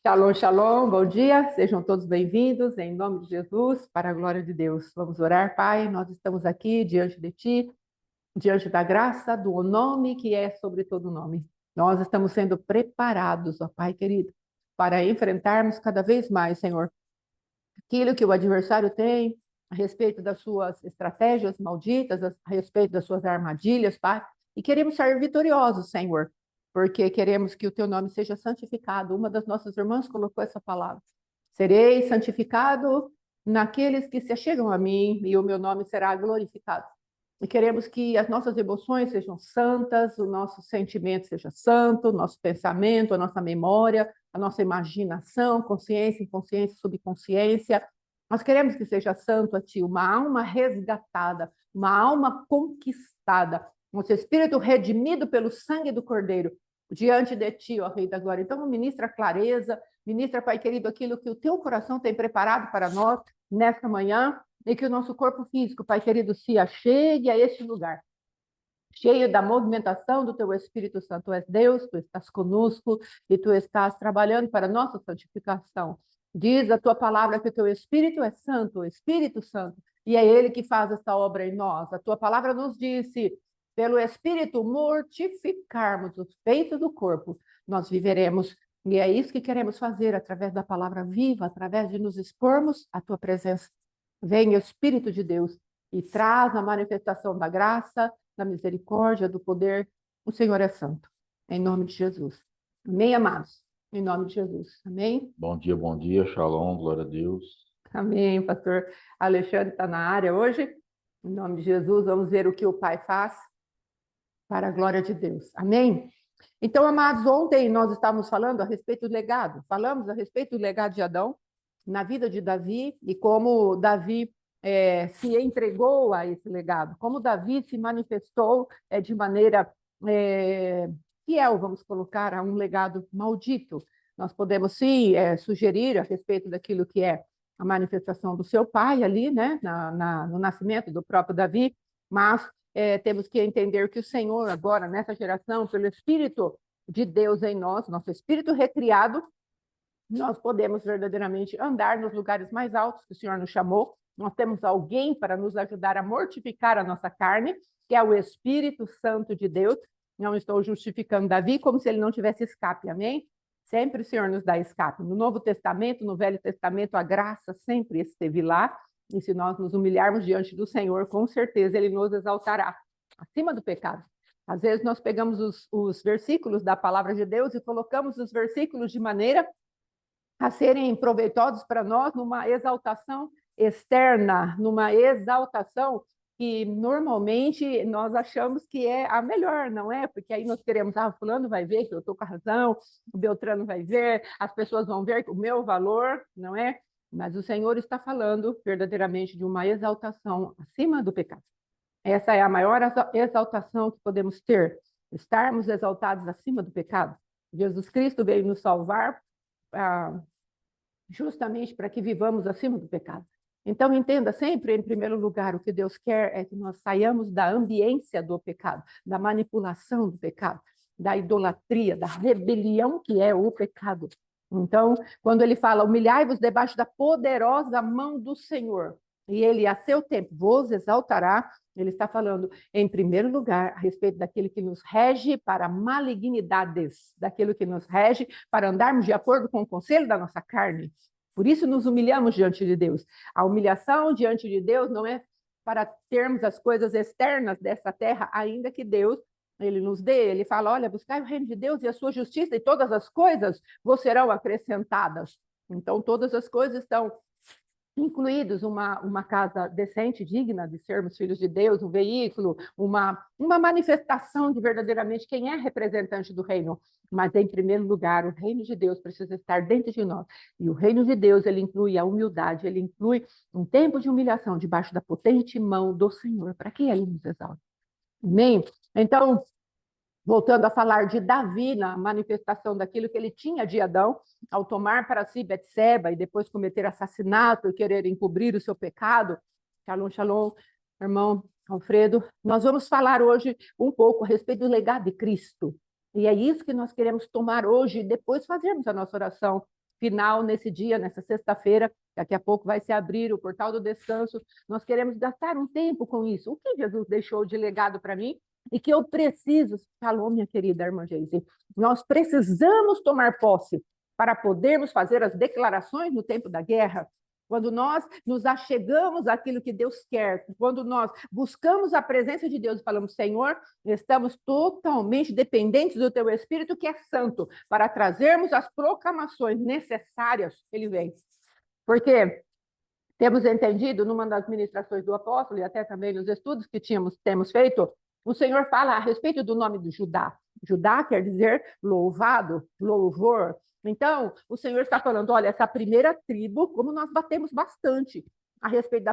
Shalom, shalom, bom dia, sejam todos bem-vindos, em nome de Jesus, para a glória de Deus. Vamos orar, Pai, nós estamos aqui diante de Ti, diante da graça do nome que é sobre todo nome. Nós estamos sendo preparados, ó Pai querido, para enfrentarmos cada vez mais, Senhor, aquilo que o adversário tem a respeito das suas estratégias malditas, a respeito das suas armadilhas, Pai, e queremos sair vitoriosos, Senhor, porque queremos que o teu nome seja santificado. Uma das nossas irmãs colocou essa palavra. Serei santificado naqueles que se achegam a mim, e o meu nome será glorificado. E queremos que as nossas emoções sejam santas, o nosso sentimento seja santo, o nosso pensamento, a nossa memória, a nossa imaginação, consciência, inconsciência, subconsciência. Nós queremos que seja santo a Ti, uma alma resgatada, uma alma conquistada, nosso espírito redimido pelo sangue do Cordeiro, diante de Ti, ó Rei da Glória. Então, ministra clareza, ministra, Pai querido, aquilo que o Teu coração tem preparado para nós nesta manhã, e que o nosso corpo físico, Pai querido, se achegue a este lugar, cheio da movimentação do Teu Espírito Santo. Tu és Deus, Tu estás conosco e Tu estás trabalhando para a nossa santificação. Diz a Tua palavra que o Teu Espírito é santo, o Espírito Santo, e é Ele que faz esta obra em nós. A Tua palavra nos disse, pelo Espírito mortificarmos os feitos do corpo, nós viveremos. E é isso que queremos fazer através da palavra viva, através de nos expormos à Tua presença. Vem, Espírito de Deus, e traz a manifestação da graça, da misericórdia, do poder. O Senhor é santo. Em nome de Jesus. Amém, amados? Em nome de Jesus. Amém? Bom dia, shalom, glória a Deus. Amém, pastor Alexandre está na área hoje. Em nome de Jesus, vamos ver o que o Pai faz para a glória de Deus. Amém? Então, amados, ontem nós estávamos falando a respeito do legado. Falamos a respeito do legado de Adão na vida de Davi e como Davi se entregou a esse legado, como Davi se manifestou de maneira fiel, vamos colocar, a um legado maldito. Nós podemos sim sugerir a respeito daquilo que é a manifestação do seu pai ali, né, no nascimento do próprio Davi, mas temos que entender que o Senhor agora, nessa geração, pelo Espírito de Deus em nós, nosso espírito recriado, nós podemos verdadeiramente andar nos lugares mais altos que o Senhor nos chamou. Nós temos alguém para nos ajudar a mortificar a nossa carne, que é o Espírito Santo de Deus. Não estou justificando Davi como se ele não tivesse escape, amém? Sempre o Senhor nos dá escape. No Novo Testamento, no Velho Testamento, a graça sempre esteve lá. E se nós nos humilharmos diante do Senhor, com certeza Ele nos exaltará acima do pecado. Às vezes nós pegamos os versículos da palavra de Deus e colocamos os versículos de maneira a serem proveitosos para nós numa exaltação externa, numa exaltação que normalmente nós achamos que é a melhor, não é? Porque aí nós queremos, fulano vai ver que eu estou com a razão, o Beltrano vai ver, as pessoas vão ver o meu valor, não é? Mas o Senhor está falando verdadeiramente de uma exaltação acima do pecado. Essa é a maior exaltação que podemos ter, estarmos exaltados acima do pecado. Jesus Cristo veio nos salvar justamente para que vivamos acima do pecado. Então, entenda sempre, em primeiro lugar, o que Deus quer é que nós saiamos da ambiência do pecado, da manipulação do pecado, da idolatria, da rebelião que é o pecado. Então, quando ele fala, humilhai-vos debaixo da poderosa mão do Senhor, e ele, a seu tempo, vos exaltará, ele está falando, em primeiro lugar, a respeito daquilo que nos rege para malignidades, daquilo que nos rege para andarmos de acordo com o conselho da nossa carne. Por isso nos humilhamos diante de Deus. A humilhação diante de Deus não é para termos as coisas externas dessa terra, ainda que Deus ele nos dê. Ele fala, olha, buscai o reino de Deus e a sua justiça e todas as coisas vos serão acrescentadas. Então, todas as coisas estão incluídos uma casa decente, digna de sermos filhos de Deus, um veículo, uma manifestação de verdadeiramente quem é representante do reino. Mas, em primeiro lugar, o reino de Deus precisa estar dentro de nós. E o reino de Deus, ele inclui a humildade, ele inclui um tempo de humilhação debaixo da potente mão do Senhor, para que ele nos exalte. Amém? Então, voltando a falar de Davi, na manifestação daquilo que ele tinha de Adão, ao tomar para si Betseba e depois cometer assassinato e querer encobrir o seu pecado. Shalom, shalom, irmão Alfredo. Nós vamos falar hoje um pouco a respeito do legado de Cristo. E é isso que nós queremos tomar hoje e depois fazermos a nossa oração final nesse dia, nessa sexta-feira. Daqui a pouco vai se abrir o portal do descanso. Nós queremos gastar um tempo com isso. O que Jesus deixou de legado para mim e que eu preciso, falou minha querida irmã Geise, nós precisamos tomar posse para podermos fazer as declarações no tempo da guerra. Quando nós nos achegamos àquilo que Deus quer, quando nós buscamos a presença de Deus e falamos, Senhor, estamos totalmente dependentes do Teu Espírito, que é santo, para trazermos as proclamações necessárias, Ele vem. Porque temos entendido, numa das ministrações do apóstolo, e até também nos estudos que temos feito, o Senhor fala a respeito do nome de Judá. Judá quer dizer louvado, louvor. Então, o Senhor está falando, olha, essa primeira tribo, como nós batemos bastante a respeito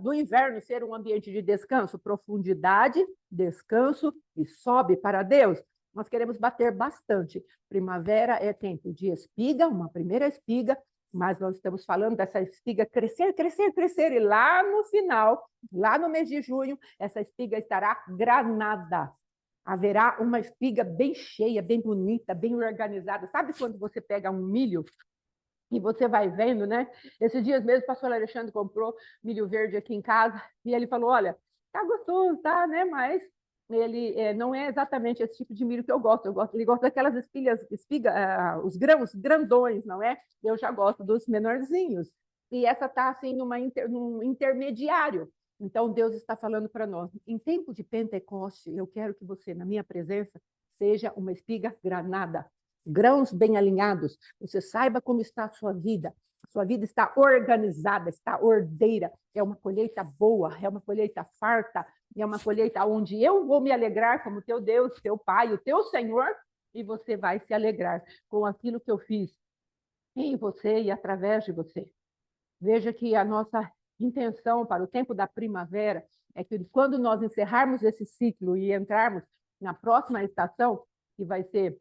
do inverno ser um ambiente de descanso, profundidade, descanso e sobe para Deus. Nós queremos bater bastante. Primavera é tempo de espiga, uma primeira espiga, mas nós estamos falando dessa espiga crescer, crescer, crescer, e lá no final, lá no mês de junho, essa espiga estará granada. Haverá uma espiga bem cheia, bem bonita, bem organizada. Sabe quando você pega um milho e você vai vendo, né? Esses dias mesmo o pastor Alexandre comprou milho verde aqui em casa e ele falou, olha, tá gostoso, tá, né? Mas ele não é exatamente esse tipo de milho que eu gosto. Ele gosta daquelas os grãos grandões, não é? Eu já gosto dos menorzinhos. E essa está assim num intermediário. Então, Deus está falando para nós, em tempo de Pentecoste, eu quero que você, na minha presença, seja uma espiga granada, grãos bem alinhados, você saiba como está a sua vida está organizada, está ordeira, é uma colheita boa, é uma colheita farta, é uma colheita onde eu vou me alegrar como teu Deus, teu Pai, o teu Senhor, e você vai se alegrar com aquilo que eu fiz em você e através de você. Veja que a nossa intenção para o tempo da primavera é que quando nós encerrarmos esse ciclo e entrarmos na próxima estação, que vai ser,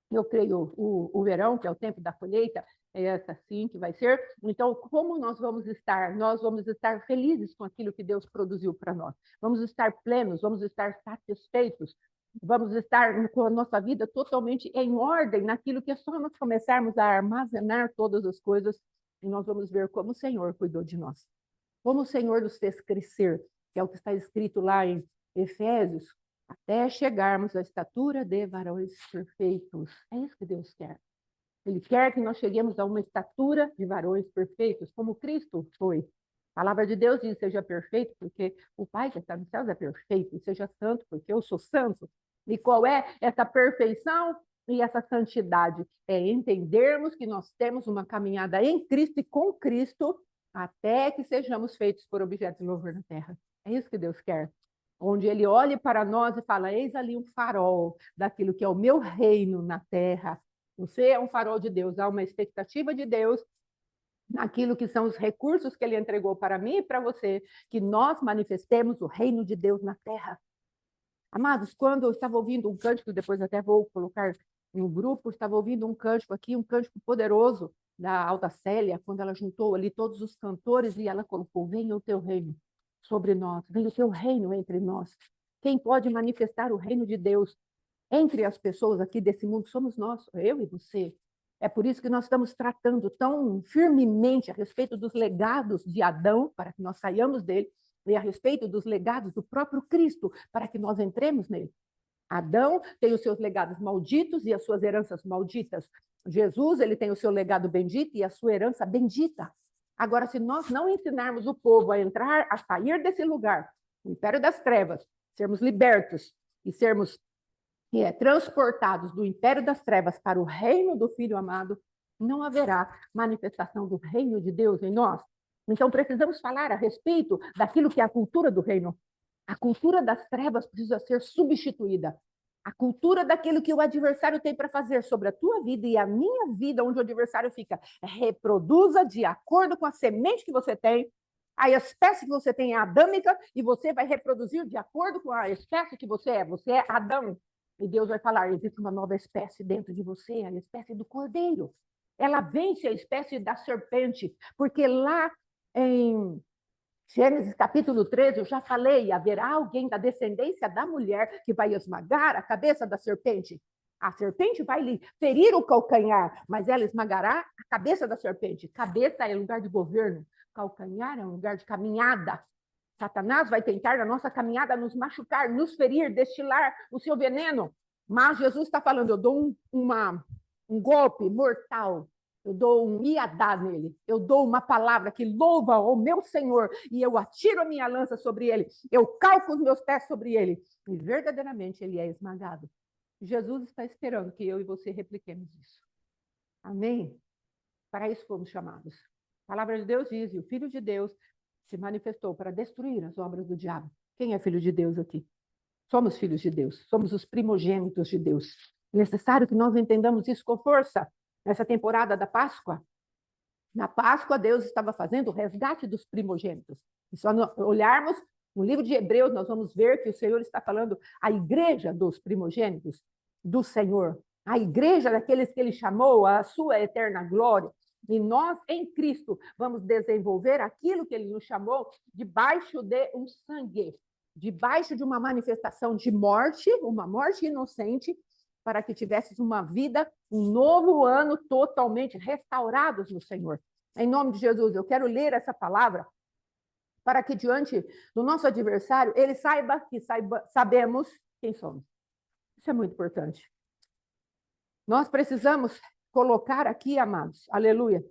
eu creio, o verão, que é o tempo da colheita, é essa sim que vai ser. Então, como nós vamos estar? Nós vamos estar felizes com aquilo que Deus produziu para nós. Vamos estar plenos, vamos estar satisfeitos, vamos estar com a nossa vida totalmente em ordem naquilo que é só nós começarmos a armazenar todas as coisas e nós vamos ver como o Senhor cuidou de nós. Como o Senhor nos fez crescer, que é o que está escrito lá em Efésios, até chegarmos à estatura de varões perfeitos. É isso que Deus quer. Ele quer que nós cheguemos a uma estatura de varões perfeitos, como Cristo foi. A palavra de Deus diz, seja perfeito, porque o Pai que está nos céus é perfeito, e seja santo, porque eu sou santo. E qual é essa perfeição e essa santidade? É entendermos que nós temos uma caminhada em Cristo e com Cristo, até que sejamos feitos por objetos de louvor na terra. É isso que Deus quer. Onde Ele olhe para nós e fala, eis ali um farol daquilo que é o meu reino na terra. Você é um farol de Deus, há uma expectativa de Deus naquilo que são os recursos que Ele entregou para mim e para você, que nós manifestemos o reino de Deus na terra. Amados, quando eu estava ouvindo um cântico, depois até vou colocar no grupo, estava ouvindo um cântico aqui, um cântico poderoso da Alta Célia, quando ela juntou ali todos os cantores e ela colocou, venha o teu reino sobre nós, venha o teu reino entre nós. Quem pode manifestar o reino de Deus entre as pessoas aqui desse mundo somos nós, eu e você. É por isso que nós estamos tratando tão firmemente a respeito dos legados de Adão, para que nós saiamos dele, e a respeito dos legados do próprio Cristo, para que nós entremos nele. Adão tem os seus legados malditos e as suas heranças malditas. Jesus, ele tem o seu legado bendito e a sua herança bendita. Agora, se nós não ensinarmos o povo a entrar, a sair desse lugar, o império das trevas, sermos libertos e sermos transportados do império das trevas para o reino do Filho amado, não haverá manifestação do reino de Deus em nós. Então, precisamos falar a respeito daquilo que é a cultura do reino. A cultura das trevas precisa ser substituída. A cultura daquilo que o adversário tem para fazer sobre a tua vida e a minha vida, onde o adversário fica, reproduza de acordo com a semente que você tem, a espécie que você tem é adâmica, e você vai reproduzir de acordo com a espécie que você é. Você é Adão. E Deus vai falar, existe uma nova espécie dentro de você, a espécie do cordeiro. Ela vence a espécie da serpente, porque lá em Gênesis capítulo 13, eu já falei, haverá alguém da descendência da mulher que vai esmagar a cabeça da serpente. A serpente vai lhe ferir o calcanhar, mas ela esmagará a cabeça da serpente. Cabeça é lugar de governo, calcanhar é um lugar de caminhada. Satanás vai tentar na nossa caminhada nos machucar, nos ferir, destilar o seu veneno. Mas Jesus está falando, eu dou um golpe mortal, eu dou um iadá nele, eu dou uma palavra que louva o meu Senhor e eu atiro a minha lança sobre ele, eu calco os meus pés sobre ele e verdadeiramente ele é esmagado. Jesus está esperando que eu e você repliquemos isso. Amém? Para isso fomos chamados. A palavra de Deus diz, e o Filho de Deus se manifestou para destruir as obras do diabo. Quem é filho de Deus aqui? Somos filhos de Deus, somos os primogênitos de Deus. É necessário que nós entendamos isso com força. Nessa temporada da Páscoa, na Páscoa, Deus estava fazendo o resgate dos primogênitos. E só olharmos no livro de Hebreus, nós vamos ver que o Senhor está falando a igreja dos primogênitos do Senhor, a igreja daqueles que Ele chamou à sua eterna glória. E nós, em Cristo, vamos desenvolver aquilo que Ele nos chamou debaixo de um sangue, debaixo de uma manifestação de morte, uma morte inocente, para que tivesses uma vida, um novo ano totalmente restaurados no Senhor. Em nome de Jesus, eu quero ler essa palavra para que diante do nosso adversário, ele saiba que sabemos quem somos. Isso é muito importante. Nós precisamos colocar aqui, amados, aleluia.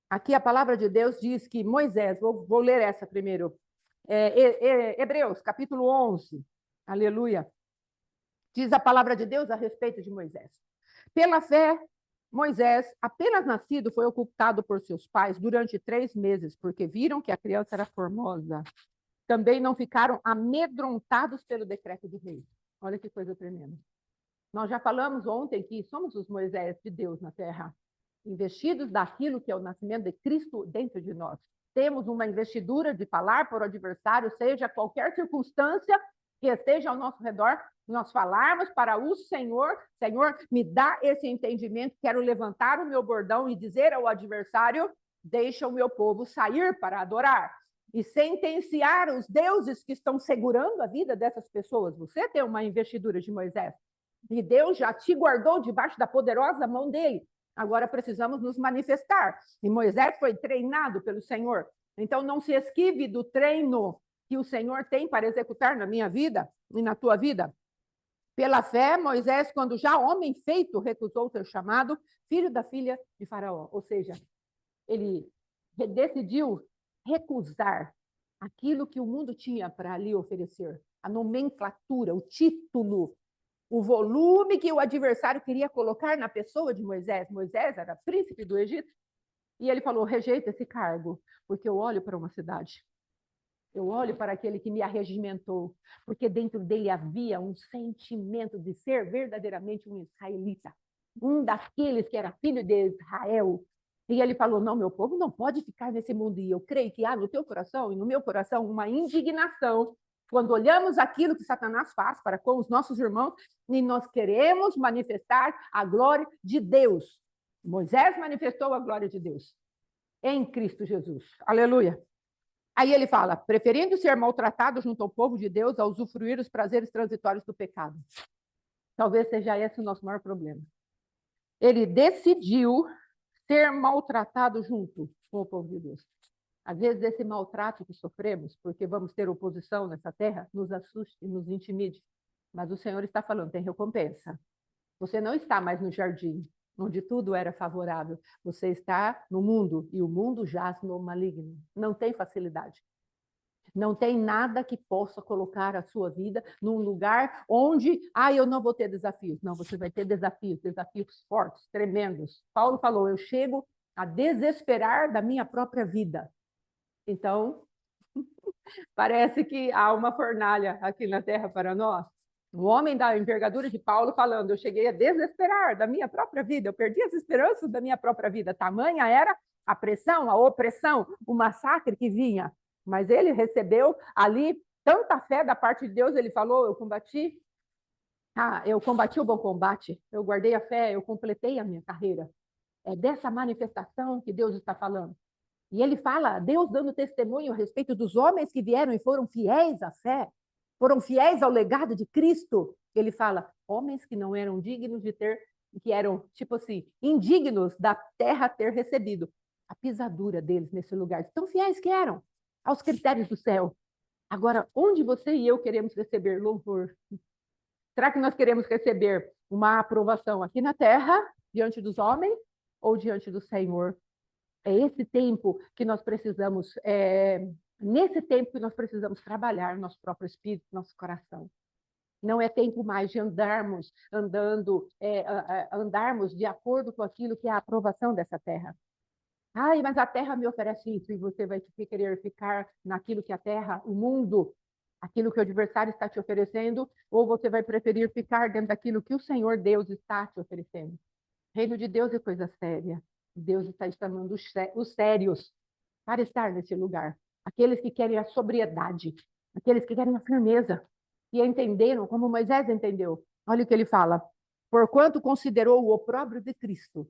Aqui a palavra de Deus diz que Moisés, vou ler essa primeiro, Hebreus, capítulo 11, aleluia. Diz a palavra de Deus a respeito de Moisés. Pela fé, Moisés, apenas nascido, foi ocultado por seus pais durante 3 meses, porque viram que a criança era formosa. Também não ficaram amedrontados pelo decreto do rei. Olha que coisa tremenda. Nós já falamos ontem que somos os Moisés de Deus na terra, investidos daquilo que é o nascimento de Cristo dentro de nós. Temos uma investidura de falar para o adversário, seja qualquer circunstância que esteja ao nosso redor, nós falarmos para o Senhor, Senhor, me dá esse entendimento, quero levantar o meu bordão e dizer ao adversário, deixa o meu povo sair para adorar. E sentenciar os deuses que estão segurando a vida dessas pessoas. Você tem uma investidura de Moisés. E Deus já te guardou debaixo da poderosa mão dele. Agora precisamos nos manifestar. E Moisés foi treinado pelo Senhor. Então não se esquive do treino que o Senhor tem para executar na minha vida e na tua vida. Pela fé, Moisés, quando já homem feito, recusou ser chamado filho da filha de Faraó. Ou seja, ele decidiu recusar aquilo que o mundo tinha para lhe oferecer. A nomenclatura, o título, o volume que o adversário queria colocar na pessoa de Moisés. Moisés era príncipe do Egito. E ele falou, rejeita esse cargo, porque eu olho para uma cidade. Eu olho para aquele que me arregimentou, porque dentro dele havia um sentimento de ser verdadeiramente um israelita, um daqueles que era filho de Israel. E ele falou, não, meu povo não pode ficar nesse mundo. E eu creio que há no teu coração e no meu coração uma indignação quando olhamos aquilo que Satanás faz para com os nossos irmãos e nós queremos manifestar a glória de Deus. Moisés manifestou a glória de Deus em Cristo Jesus. Aleluia. Aí ele fala, preferindo ser maltratado junto ao povo de Deus a usufruir os prazeres transitórios do pecado. Talvez seja esse o nosso maior problema. Ele decidiu ser maltratado junto com o povo de Deus. Às vezes esse maltrato que sofremos, porque vamos ter oposição nessa terra, nos assuste e nos intimide. Mas o Senhor está falando, tem recompensa. Você não está mais no jardim, onde tudo era favorável. Você está no mundo, e o mundo jaz no maligno. Não tem facilidade. Não tem nada que possa colocar a sua vida num lugar onde, eu não vou ter desafios. Não, você vai ter desafios fortes, tremendos. Paulo falou, eu chego a desesperar da minha própria vida. Então, parece que há uma fornalha aqui na terra para nós. O homem da envergadura de Paulo falando, eu cheguei a desesperar da minha própria vida, eu perdi as esperanças da minha própria vida. Tamanha era a pressão, a opressão, o massacre que vinha. Mas ele recebeu ali tanta fé da parte de Deus, ele falou, eu combati o bom combate, eu guardei a fé, eu completei a minha carreira. É dessa manifestação que Deus está falando. E ele fala, Deus dando testemunho a respeito dos homens que vieram e foram fiéis à fé, foram fiéis ao legado de Cristo. Ele fala, homens que não eram dignos de ter, que eram, tipo assim, indignos da terra ter recebido a pisadura deles nesse lugar. Tão fiéis que eram aos critérios do céu. Agora, onde você e eu queremos receber louvor? Será que nós queremos receber uma aprovação aqui na terra, diante dos homens, ou diante do Senhor? É esse tempo que nós precisamos, nesse tempo que nós precisamos trabalhar nosso próprio espírito, nosso coração. Não é tempo mais de andarmos de acordo com aquilo que é a aprovação dessa terra. Ai, mas a terra me oferece isso, e você vai querer ficar naquilo que a terra, o mundo, aquilo que o adversário está te oferecendo, ou você vai preferir ficar dentro daquilo que o Senhor Deus está te oferecendo? Reino de Deus é coisa séria. Deus está chamando os sérios para estar nesse lugar. Aqueles que querem a sobriedade, aqueles que querem a firmeza, e entenderam como Moisés entendeu. Olha o que ele fala. Porquanto considerou o opróbrio de Cristo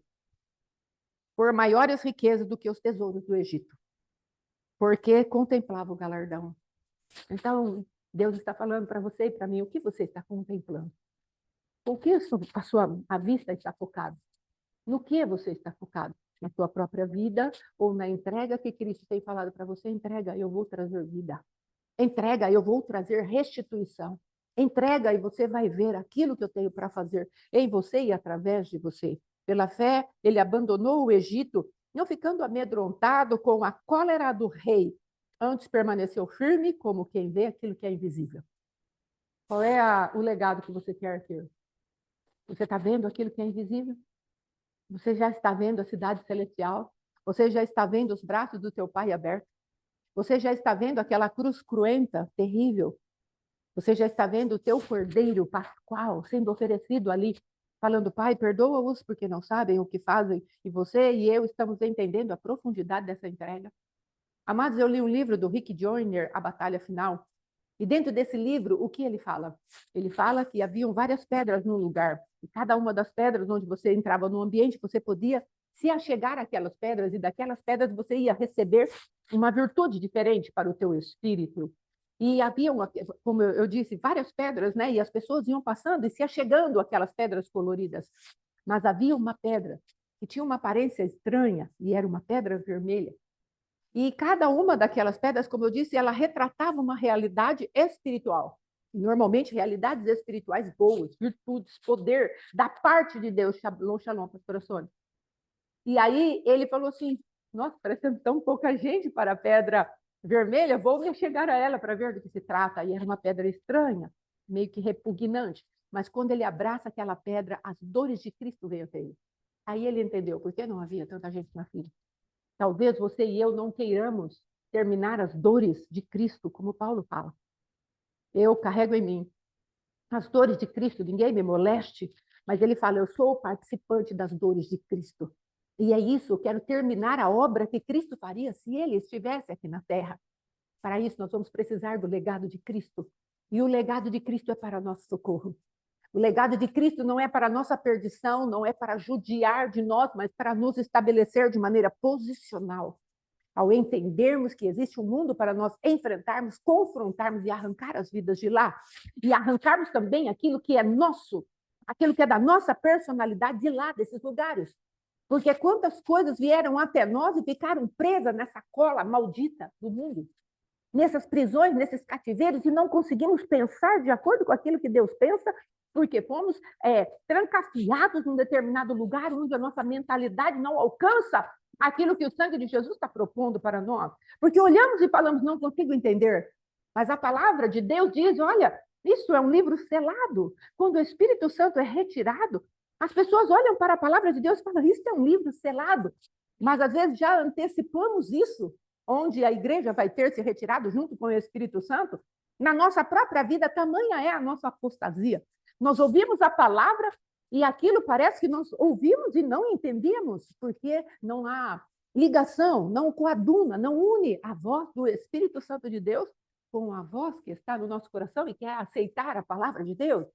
por maiores riquezas do que os tesouros do Egito, porque contemplava o galardão. Então, Deus está falando para você e para mim, o que você está contemplando? O que a vista está focada? No que você está focado? Na sua própria vida ou na entrega que Cristo tem falado para você? Entrega, eu vou trazer vida. Entrega, eu vou trazer restituição. Entrega e você vai ver aquilo que eu tenho para fazer em você e através de você. Pela fé, ele abandonou o Egito, não ficando amedrontado com a cólera do rei. Antes permaneceu firme como quem vê aquilo que é invisível. Qual é o legado que você quer ter? Você está vendo aquilo que é invisível? Você já está vendo a cidade celestial? Você já está vendo os braços do teu Pai abertos? Você já está vendo aquela cruz cruenta, terrível? Você já está vendo o teu cordeiro pascual sendo oferecido ali, falando, Pai, perdoa-os porque não sabem o que fazem. E você e eu estamos entendendo a profundidade dessa entrega. Amados, eu li um livro do Rick Joyner, A Batalha Final. E dentro desse livro, o que ele fala? Ele fala que haviam várias pedras no lugar. E cada uma das pedras, onde você entrava no ambiente, você podia se achegar àquelas pedras, e daquelas pedras você ia receber uma virtude diferente para o teu espírito. E havia, como eu disse, várias pedras, né? E as pessoas iam passando e se achegando àquelas pedras coloridas. Mas havia uma pedra que tinha uma aparência estranha, e era uma pedra vermelha. E cada uma daquelas pedras, como eu disse, ela retratava uma realidade espiritual. Normalmente, realidades espirituais boas, virtudes, poder da parte de Deus. Shalom, shalom, pastora Sônia. E aí ele falou assim, nossa, parece tão pouca gente para a pedra vermelha, vou me chegar a ela para ver do que se trata. E era uma pedra estranha, meio que repugnante. Mas quando ele abraça aquela pedra, as dores de Cristo veio até ele. Aí ele entendeu por que não havia tanta gente na fila. Talvez você e eu não queiramos terminar as dores de Cristo, como Paulo fala. Eu carrego em mim as dores de Cristo, ninguém me moleste, mas ele fala, eu sou participante das dores de Cristo. E é isso, eu quero terminar a obra que Cristo faria se ele estivesse aqui na terra. Para isso, nós vamos precisar do legado de Cristo. E o legado de Cristo é para nosso socorro. O legado de Cristo não é para nossa perdição, não é para judiar de nós, mas para nos estabelecer de maneira posicional. Ao entendermos que existe um mundo para nós enfrentarmos, confrontarmos e arrancar as vidas de lá. E arrancarmos também aquilo que é nosso, aquilo que é da nossa personalidade de lá, desses lugares. Porque quantas coisas vieram até nós e ficaram presas nessa cola maldita do mundo. Nessas prisões, nesses cativeiros, e não conseguimos pensar de acordo com aquilo que Deus pensa, porque fomos trancafiados num determinado lugar onde a nossa mentalidade não alcança aquilo que o sangue de Jesus está propondo para nós. Porque olhamos e falamos, não consigo entender. Mas a palavra de Deus diz, olha, isso é um livro selado. Quando o Espírito Santo é retirado, as pessoas olham para a palavra de Deus e falam, isso é um livro selado. Mas às vezes já antecipamos isso, onde a igreja vai ter se retirado junto com o Espírito Santo. Na nossa própria vida, tamanha é a nossa apostasia. Nós ouvimos a palavra e aquilo parece que nós ouvimos e não entendemos, porque não há ligação, não coaduna, não une a voz do Espírito Santo de Deus com a voz que está no nosso coração e quer aceitar a palavra de Deus.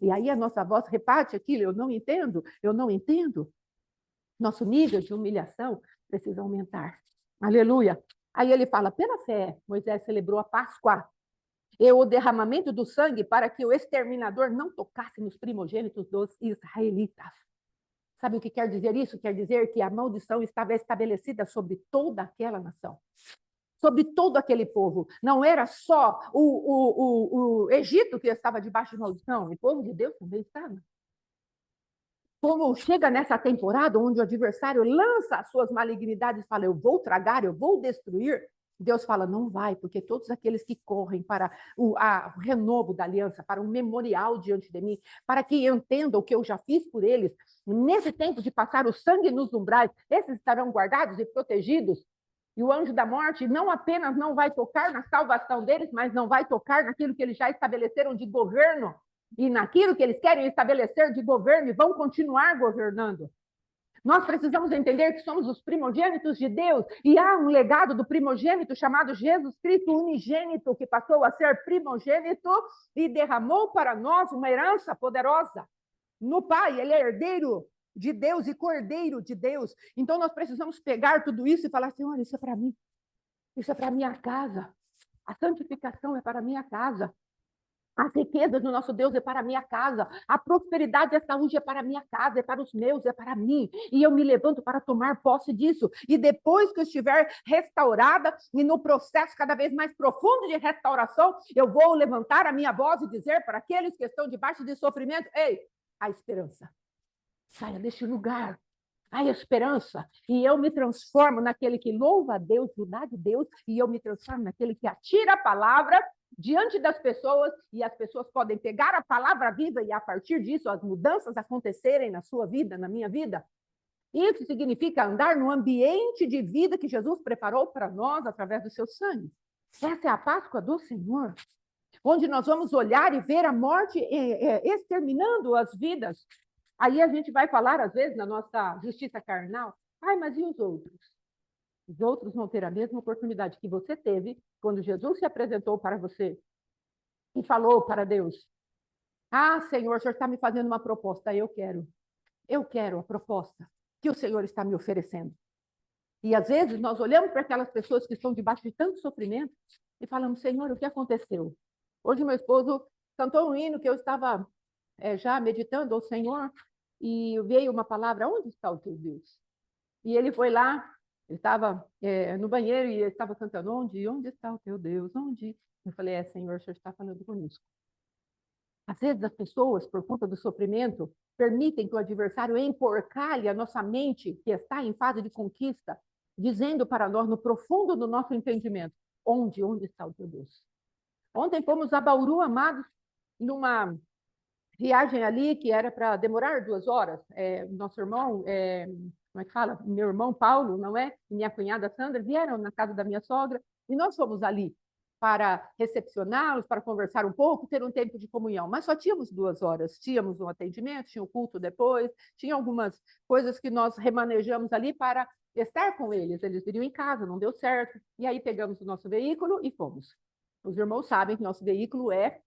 E aí a nossa voz reparte aquilo, eu não entendo, eu não entendo. Nosso nível de humilhação precisa aumentar. Aleluia. Aí ele fala, pela fé, Moisés celebrou a Páscoa. E o derramamento do sangue para que o exterminador não tocasse nos primogênitos dos israelitas. Sabe o que quer dizer isso? Quer dizer que a maldição estava estabelecida sobre toda aquela nação, sobre todo aquele povo. Não era só o Egito que estava debaixo de maldição, o povo de Deus também estava. Como chega nessa temporada onde o adversário lança as suas malignidades e fala, eu vou tragar, eu vou destruir, Deus fala, não vai, porque todos aqueles que correm para o renovo da aliança, para um memorial diante de mim, para que entendam o que eu já fiz por eles, nesse tempo de passar o sangue nos umbrais, esses estarão guardados e protegidos, e o anjo da morte não apenas não vai tocar na salvação deles, mas não vai tocar naquilo que eles já estabeleceram de governo, e naquilo que eles querem estabelecer de governo e vão continuar governando. Nós precisamos entender que somos os primogênitos de Deus e há um legado do primogênito chamado Jesus Cristo unigênito, que passou a ser primogênito e derramou para nós uma herança poderosa. No Pai, ele é herdeiro de Deus e cordeiro de Deus. Então nós precisamos pegar tudo isso e falar assim, olha, isso é para mim. Isso é para minha casa. A santificação é para minha casa. As riquezas do nosso Deus é para a minha casa. A prosperidade e a saúde é para a minha casa, é para os meus, é para mim. E eu me levanto para tomar posse disso. E depois que eu estiver restaurada e no processo cada vez mais profundo de restauração, eu vou levantar a minha voz e dizer para aqueles que estão debaixo de sofrimento, ei, há esperança. Saia deste lugar. Há esperança. E eu me transformo naquele que louva a Deus, dá de Deus, e eu me transformo naquele que atira a palavra diante das pessoas, e as pessoas podem pegar a palavra viva e, a partir disso, as mudanças acontecerem na sua vida, na minha vida. Isso significa andar no ambiente de vida que Jesus preparou para nós através do seu sangue. Essa é a Páscoa do Senhor, onde nós vamos olhar e ver a morte exterminando as vidas. Aí a gente vai falar, às vezes, na nossa justiça carnal, ai, mas e os outros? Os outros vão ter a mesma oportunidade que você teve quando Jesus se apresentou para você e falou para Deus, ah, Senhor, o Senhor está me fazendo uma proposta, eu quero a proposta que o Senhor está me oferecendo. E às vezes nós olhamos para aquelas pessoas que estão debaixo de tanto sofrimento e falamos, Senhor, o que aconteceu? Hoje meu esposo cantou um hino que eu estava já meditando ao Senhor e veio uma palavra, onde está o teu Deus? E ele foi lá, ele estava no banheiro e ele estava cantando, onde está o teu Deus? Onde? Eu falei, Senhor, o Senhor está falando conosco. Às vezes as pessoas, por conta do sofrimento, permitem que o adversário emporcalhe a nossa mente, que está em fase de conquista, dizendo para nós, no profundo do nosso entendimento, onde está o teu Deus? Ontem fomos a Bauru, amados, numa viagem ali que era para demorar 2 horas. Nosso irmão, como é que fala? Meu irmão Paulo, não é? E minha cunhada Sandra vieram na casa da minha sogra e nós fomos ali para recepcioná-los, para conversar um pouco, ter um tempo de comunhão. Mas só tínhamos 2 horas. Tínhamos um atendimento, tinha o culto depois, tinha algumas coisas que nós remanejamos ali para estar com eles. Eles viriam em casa, não deu certo. E aí pegamos o nosso veículo e fomos. Os irmãos sabem que nosso veículo é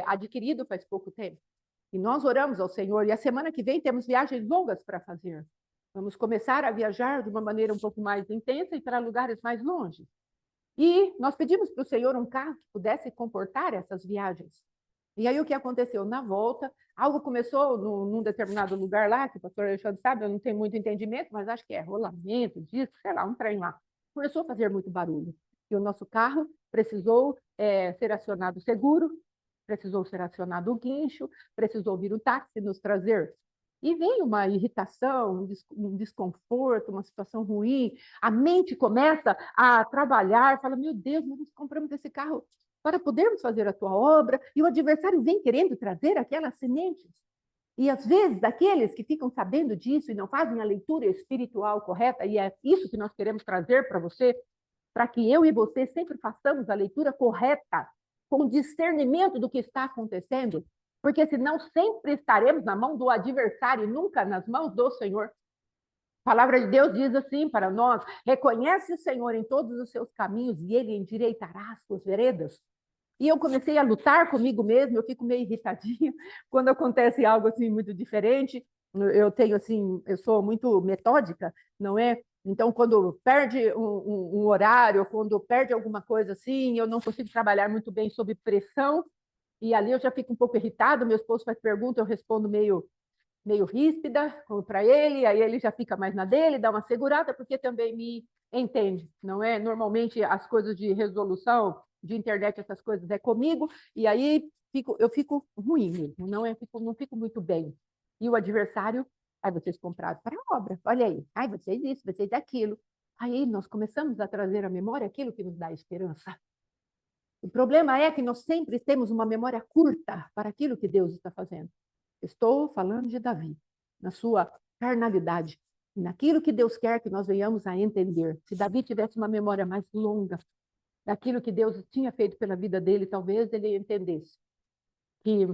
adquirido faz pouco tempo. E nós oramos ao Senhor, e a semana que vem temos viagens longas para fazer. Vamos começar a viajar de uma maneira um pouco mais intensa e para lugares mais longe. E nós pedimos para o Senhor um carro que pudesse comportar essas viagens. E aí o que aconteceu? Na volta, algo começou num determinado lugar lá, que o pastor Alexandre sabe, eu não tenho muito entendimento, mas acho que é rolamento, disco, sei lá, um trem lá. Começou a fazer muito barulho. E o nosso carro precisou ser acionado seguro, precisou ser acionado o guincho, precisou vir o táxi nos trazer. E vem uma irritação, um desconforto, uma situação ruim. A mente começa a trabalhar, fala, meu Deus, nós compramos esse carro para podermos fazer a tua obra, e o adversário vem querendo trazer aquelas sementes. E às vezes, aqueles que ficam sabendo disso e não fazem a leitura espiritual correta, e é isso que nós queremos trazer para você, para que eu e você sempre façamos a leitura correta, com discernimento do que está acontecendo, porque senão sempre estaremos na mão do adversário e nunca nas mãos do Senhor. A palavra de Deus diz assim para nós, reconhece o Senhor em todos os seus caminhos e ele endireitará as suas veredas. E eu comecei a lutar comigo mesmo, eu fico meio irritadinha quando acontece algo assim muito diferente. Eu sou muito metódica, não é? Então, quando perde um horário, quando perde alguma coisa assim, eu não consigo trabalhar muito bem sob pressão, e ali eu já fico um pouco irritado, meu esposo faz pergunta, eu respondo meio ríspida para ele, aí ele já fica mais na dele, dá uma segurada, porque também me entende, não é? Normalmente as coisas de resolução, de internet, essas coisas é comigo, e aí eu fico ruim mesmo, não fico muito bem. E o adversário, aí vocês compraram para a obra, olha aí, ai, vocês isso, vocês aquilo. Aí nós começamos a trazer à memória aquilo que nos dá esperança. O problema é que nós sempre temos uma memória curta para aquilo que Deus está fazendo. Estou falando de Davi, na sua carnalidade, naquilo que Deus quer que nós venhamos a entender. Se Davi tivesse uma memória mais longa daquilo que Deus tinha feito pela vida dele, talvez ele entendesse que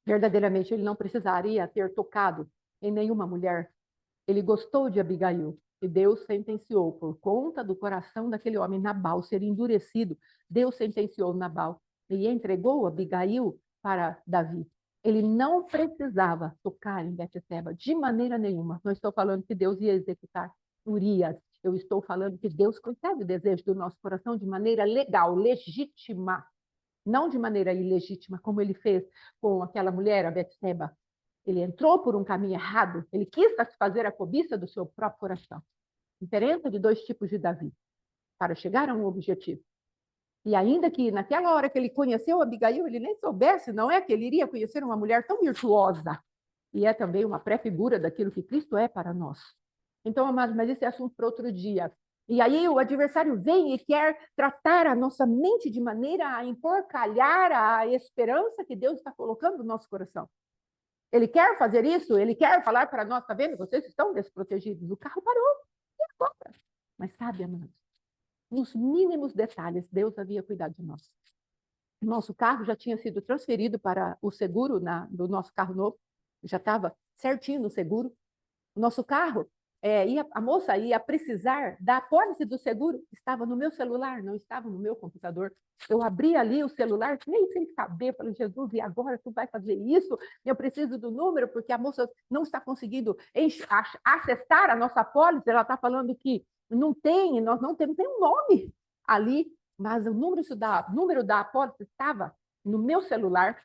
verdadeiramente ele não precisaria ter tocado em nenhuma mulher. Ele gostou de Abigail e Deus sentenciou por conta do coração daquele homem Nabal ser endurecido. Deus sentenciou Nabal e entregou Abigail para Davi. Ele não precisava tocar em Betseba de maneira nenhuma. Não estou falando que Deus ia executar Urias. Eu estou falando que Deus concede o desejo do nosso coração de maneira legal, legítima, não de maneira ilegítima, como ele fez com aquela mulher, a Betseba. Ele entrou por um caminho errado, ele quis satisfazer a cobiça do seu próprio coração. Diferença de dois tipos de Davi, para chegar a um objetivo. E ainda que naquela hora que ele conheceu Abigail, ele nem soubesse, não é que ele iria conhecer uma mulher tão virtuosa. E é também uma pré-figura daquilo que Cristo é para nós. Então, amados, mas esse é assunto para outro dia. E aí o adversário vem e quer tratar a nossa mente de maneira a emporcalhar a esperança que Deus está colocando no nosso coração. Ele quer fazer isso, ele quer falar para nós, tá vendo? Vocês estão desprotegidos. O carro parou. E agora? Mas sabe, amados, nos mínimos detalhes, Deus havia cuidado de nós. Nosso carro já tinha sido transferido para o seguro do nosso carro novo, já estava certinho no seguro. O nosso carro, a moça ia precisar da apólice do seguro, estava no meu celular, não estava no meu computador. Eu abri ali o celular, nem sem saber, falei, Jesus, e agora tu vai fazer isso? Eu preciso do número, porque a moça não está conseguindo acessar a nossa apólice, ela está falando que não tem, nós não temos nenhum nome ali, mas o número da apólice estava no meu celular.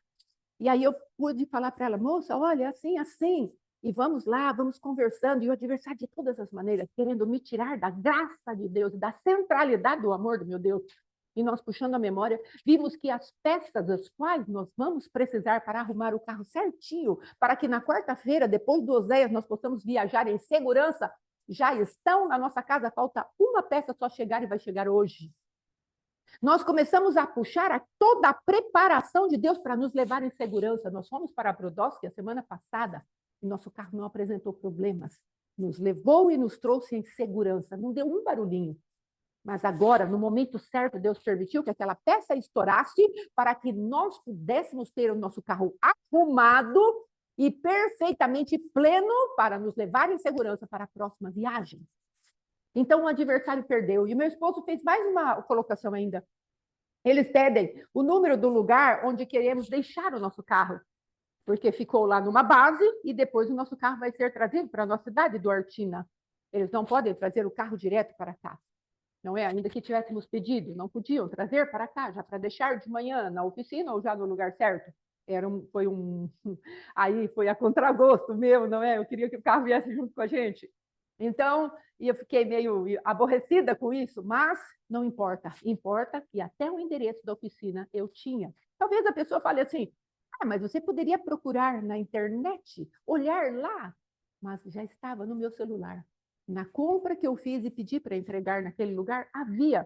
E aí eu pude falar para ela, moça, olha, assim, assim, e vamos lá, vamos conversando, e o adversário de todas as maneiras, querendo me tirar da graça de Deus, da centralidade do amor do meu Deus. E nós, puxando a memória, vimos que as peças das quais nós vamos precisar para arrumar o carro certinho, para que na quarta-feira, depois do Oséias, nós possamos viajar em segurança, já estão na nossa casa, falta uma peça só chegar e vai chegar hoje. Nós começamos a puxar toda a preparação de Deus para nos levar em segurança. Nós fomos para Brodowski a semana passada e nosso carro não apresentou problemas. Nos levou e nos trouxe em segurança. Não deu um barulhinho. Mas agora, no momento certo, Deus permitiu que aquela peça estourasse para que nós pudéssemos ter o nosso carro arrumado e perfeitamente pleno para nos levar em segurança para a próxima viagem. Então, o adversário perdeu. E o meu esposo fez mais uma colocação ainda. Eles pedem o número do lugar onde queremos deixar o nosso carro, porque ficou lá numa base e depois o nosso carro vai ser trazido para a nossa cidade do Artina. Eles não podem trazer o carro direto para cá. Não é? Ainda que tivéssemos pedido, não podiam trazer para cá, já para deixar de manhã na oficina ou já no lugar certo. Aí foi a contragosto meu, não é? Eu queria que o carro viesse junto com a gente. Então, eu fiquei meio aborrecida com isso, mas não importa. Importa que até o endereço da oficina eu tinha. Talvez a pessoa fale assim, mas você poderia procurar na internet, olhar lá, mas já estava no meu celular. Na compra que eu fiz e pedi para entregar naquele lugar, havia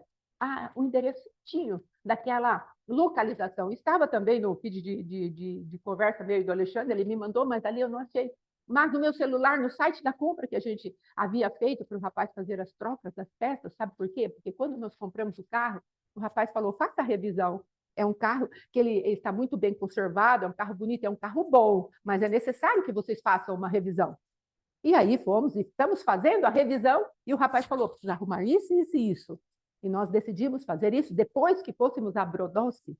o enderecinho daquela localização. Estava também no feed de conversa meio do Alexandre, ele me mandou, mas ali eu não achei. Mas no meu celular, no site da compra que a gente havia feito para o rapaz fazer as trocas das peças, sabe por quê? Porque quando nós compramos o carro, o rapaz falou, faça a revisão. É um carro que ele está muito bem conservado, é um carro bonito, é um carro bom, mas é necessário que vocês façam uma revisão. E aí fomos e estamos fazendo a revisão e o rapaz falou, precisa arrumar isso, isso e isso. E nós decidimos fazer isso depois que fôssemos a Brodowski.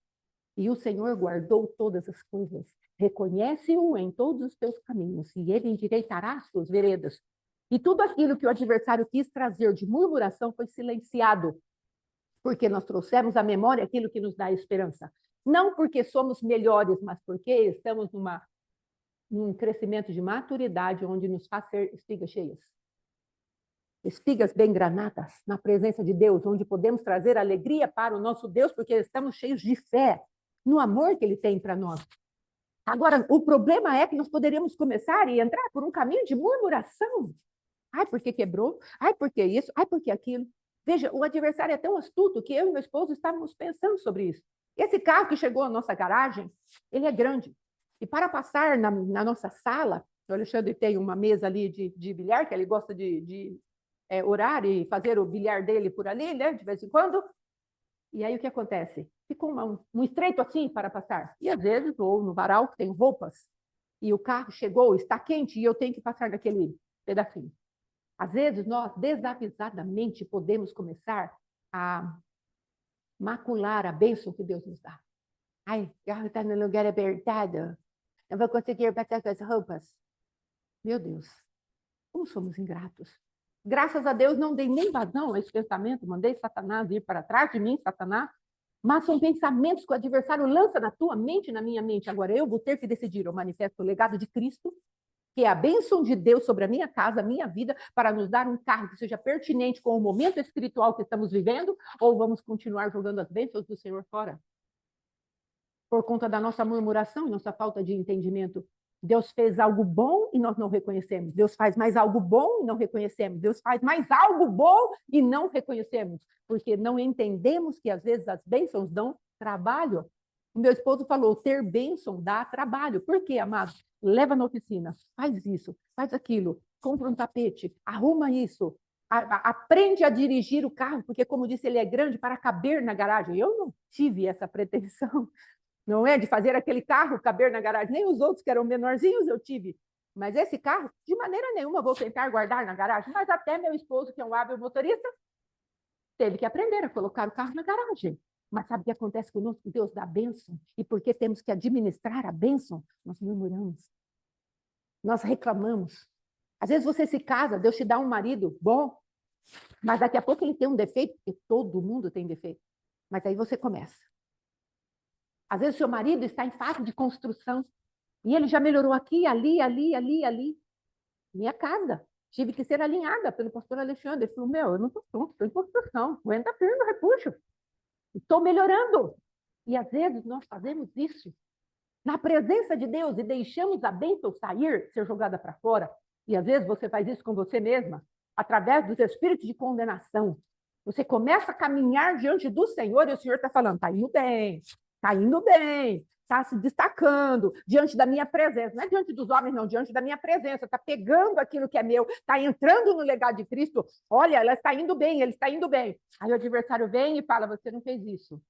E o Senhor guardou todas as coisas. Reconhece-o em todos os teus caminhos e ele endireitará as tuas veredas. E tudo aquilo que o adversário quis trazer de murmuração foi silenciado, porque nós trouxemos à memória aquilo que nos dá esperança. Não porque somos melhores, mas porque estamos num crescimento de maturidade onde nos faz ser espigas cheias. Espigas bem granadas na presença de Deus, onde podemos trazer alegria para o nosso Deus, porque estamos cheios de fé no amor que Ele tem para nós. Agora, o problema é que nós poderíamos começar e entrar por um caminho de murmuração. Ai, porque quebrou? Ai, porque isso? Ai, porque aquilo? Veja, o adversário é tão astuto que eu e meu esposo estávamos pensando sobre isso. Esse carro que chegou à nossa garagem, ele é grande. E para passar na nossa sala, o Alexandre tem uma mesa ali de bilhar, que ele gosta de orar e fazer o bilhar dele por ali, né, de vez em quando. E aí o que acontece? Ficou um estreito assim para passar. E às vezes, ou no varal, que tem roupas, e o carro chegou, está quente, e eu tenho que passar naquele pedacinho. Às vezes, nós, desavisadamente, podemos começar a macular a bênção que Deus nos dá. Ai, o carro está no lugar apertado, não vou conseguir passar com as roupas. Meu Deus, como somos ingratos. Graças a Deus, não dei nem vazão a esse pensamento, mandei Satanás ir para trás de mim, Satanás, mas são pensamentos que o adversário lança na tua mente e na minha mente. Agora, eu vou ter que decidir, eu manifesto o legado de Cristo, que é a bênção de Deus sobre a minha casa, a minha vida, para nos dar um carro que seja pertinente com o momento espiritual que estamos vivendo, ou vamos continuar jogando as bênçãos do Senhor fora? Por conta da nossa murmuração e nossa falta de entendimento. Deus fez algo bom e nós não reconhecemos. Deus faz mais algo bom e não reconhecemos. Deus faz mais algo bom e não reconhecemos, porque não entendemos que às vezes as bênçãos dão trabalho. O meu esposo falou, ter bênção dá trabalho. Por quê, amado? Leva na oficina, faz isso, faz aquilo, compra um tapete, arruma isso, aprende a dirigir o carro, porque, como disse, ele é grande para caber na garagem. Eu não tive essa pretensão, não é? De fazer aquele carro caber na garagem. Nem os outros que eram menorzinhos eu tive. Mas esse carro, de maneira nenhuma, vou tentar guardar na garagem. Mas até meu esposo, que é um hábil motorista, teve que aprender a colocar o carro na garagem. Mas sabe o que acontece conosco? Deus dá a bênção. E porque temos que administrar a bênção, nós murmuramos. Nós reclamamos. Às vezes você se casa, Deus te dá um marido bom, mas daqui a pouco ele tem um defeito, porque todo mundo tem defeito. Mas aí você começa. Às vezes seu marido está em fase de construção, e ele já melhorou aqui, ali, ali, ali, ali. Minha casa. Tive que ser alinhada pelo pastor Alexandre. Ele falou, eu não estou pronto, estou em construção. Aguenta firme, repuxo. Estou melhorando. E às vezes nós fazemos isso na presença de Deus e deixamos a bênção sair, ser jogada para fora. E às vezes você faz isso com você mesma, através dos espíritos de condenação. Você começa a caminhar diante do Senhor e o Senhor está falando, está indo bem, está se destacando diante da minha presença. Não é diante dos homens, não, diante da minha presença. Está pegando aquilo que é meu, está entrando no legado de Cristo. Olha, ela está indo bem, ele está indo bem. Aí o adversário vem e fala, você não fez isso,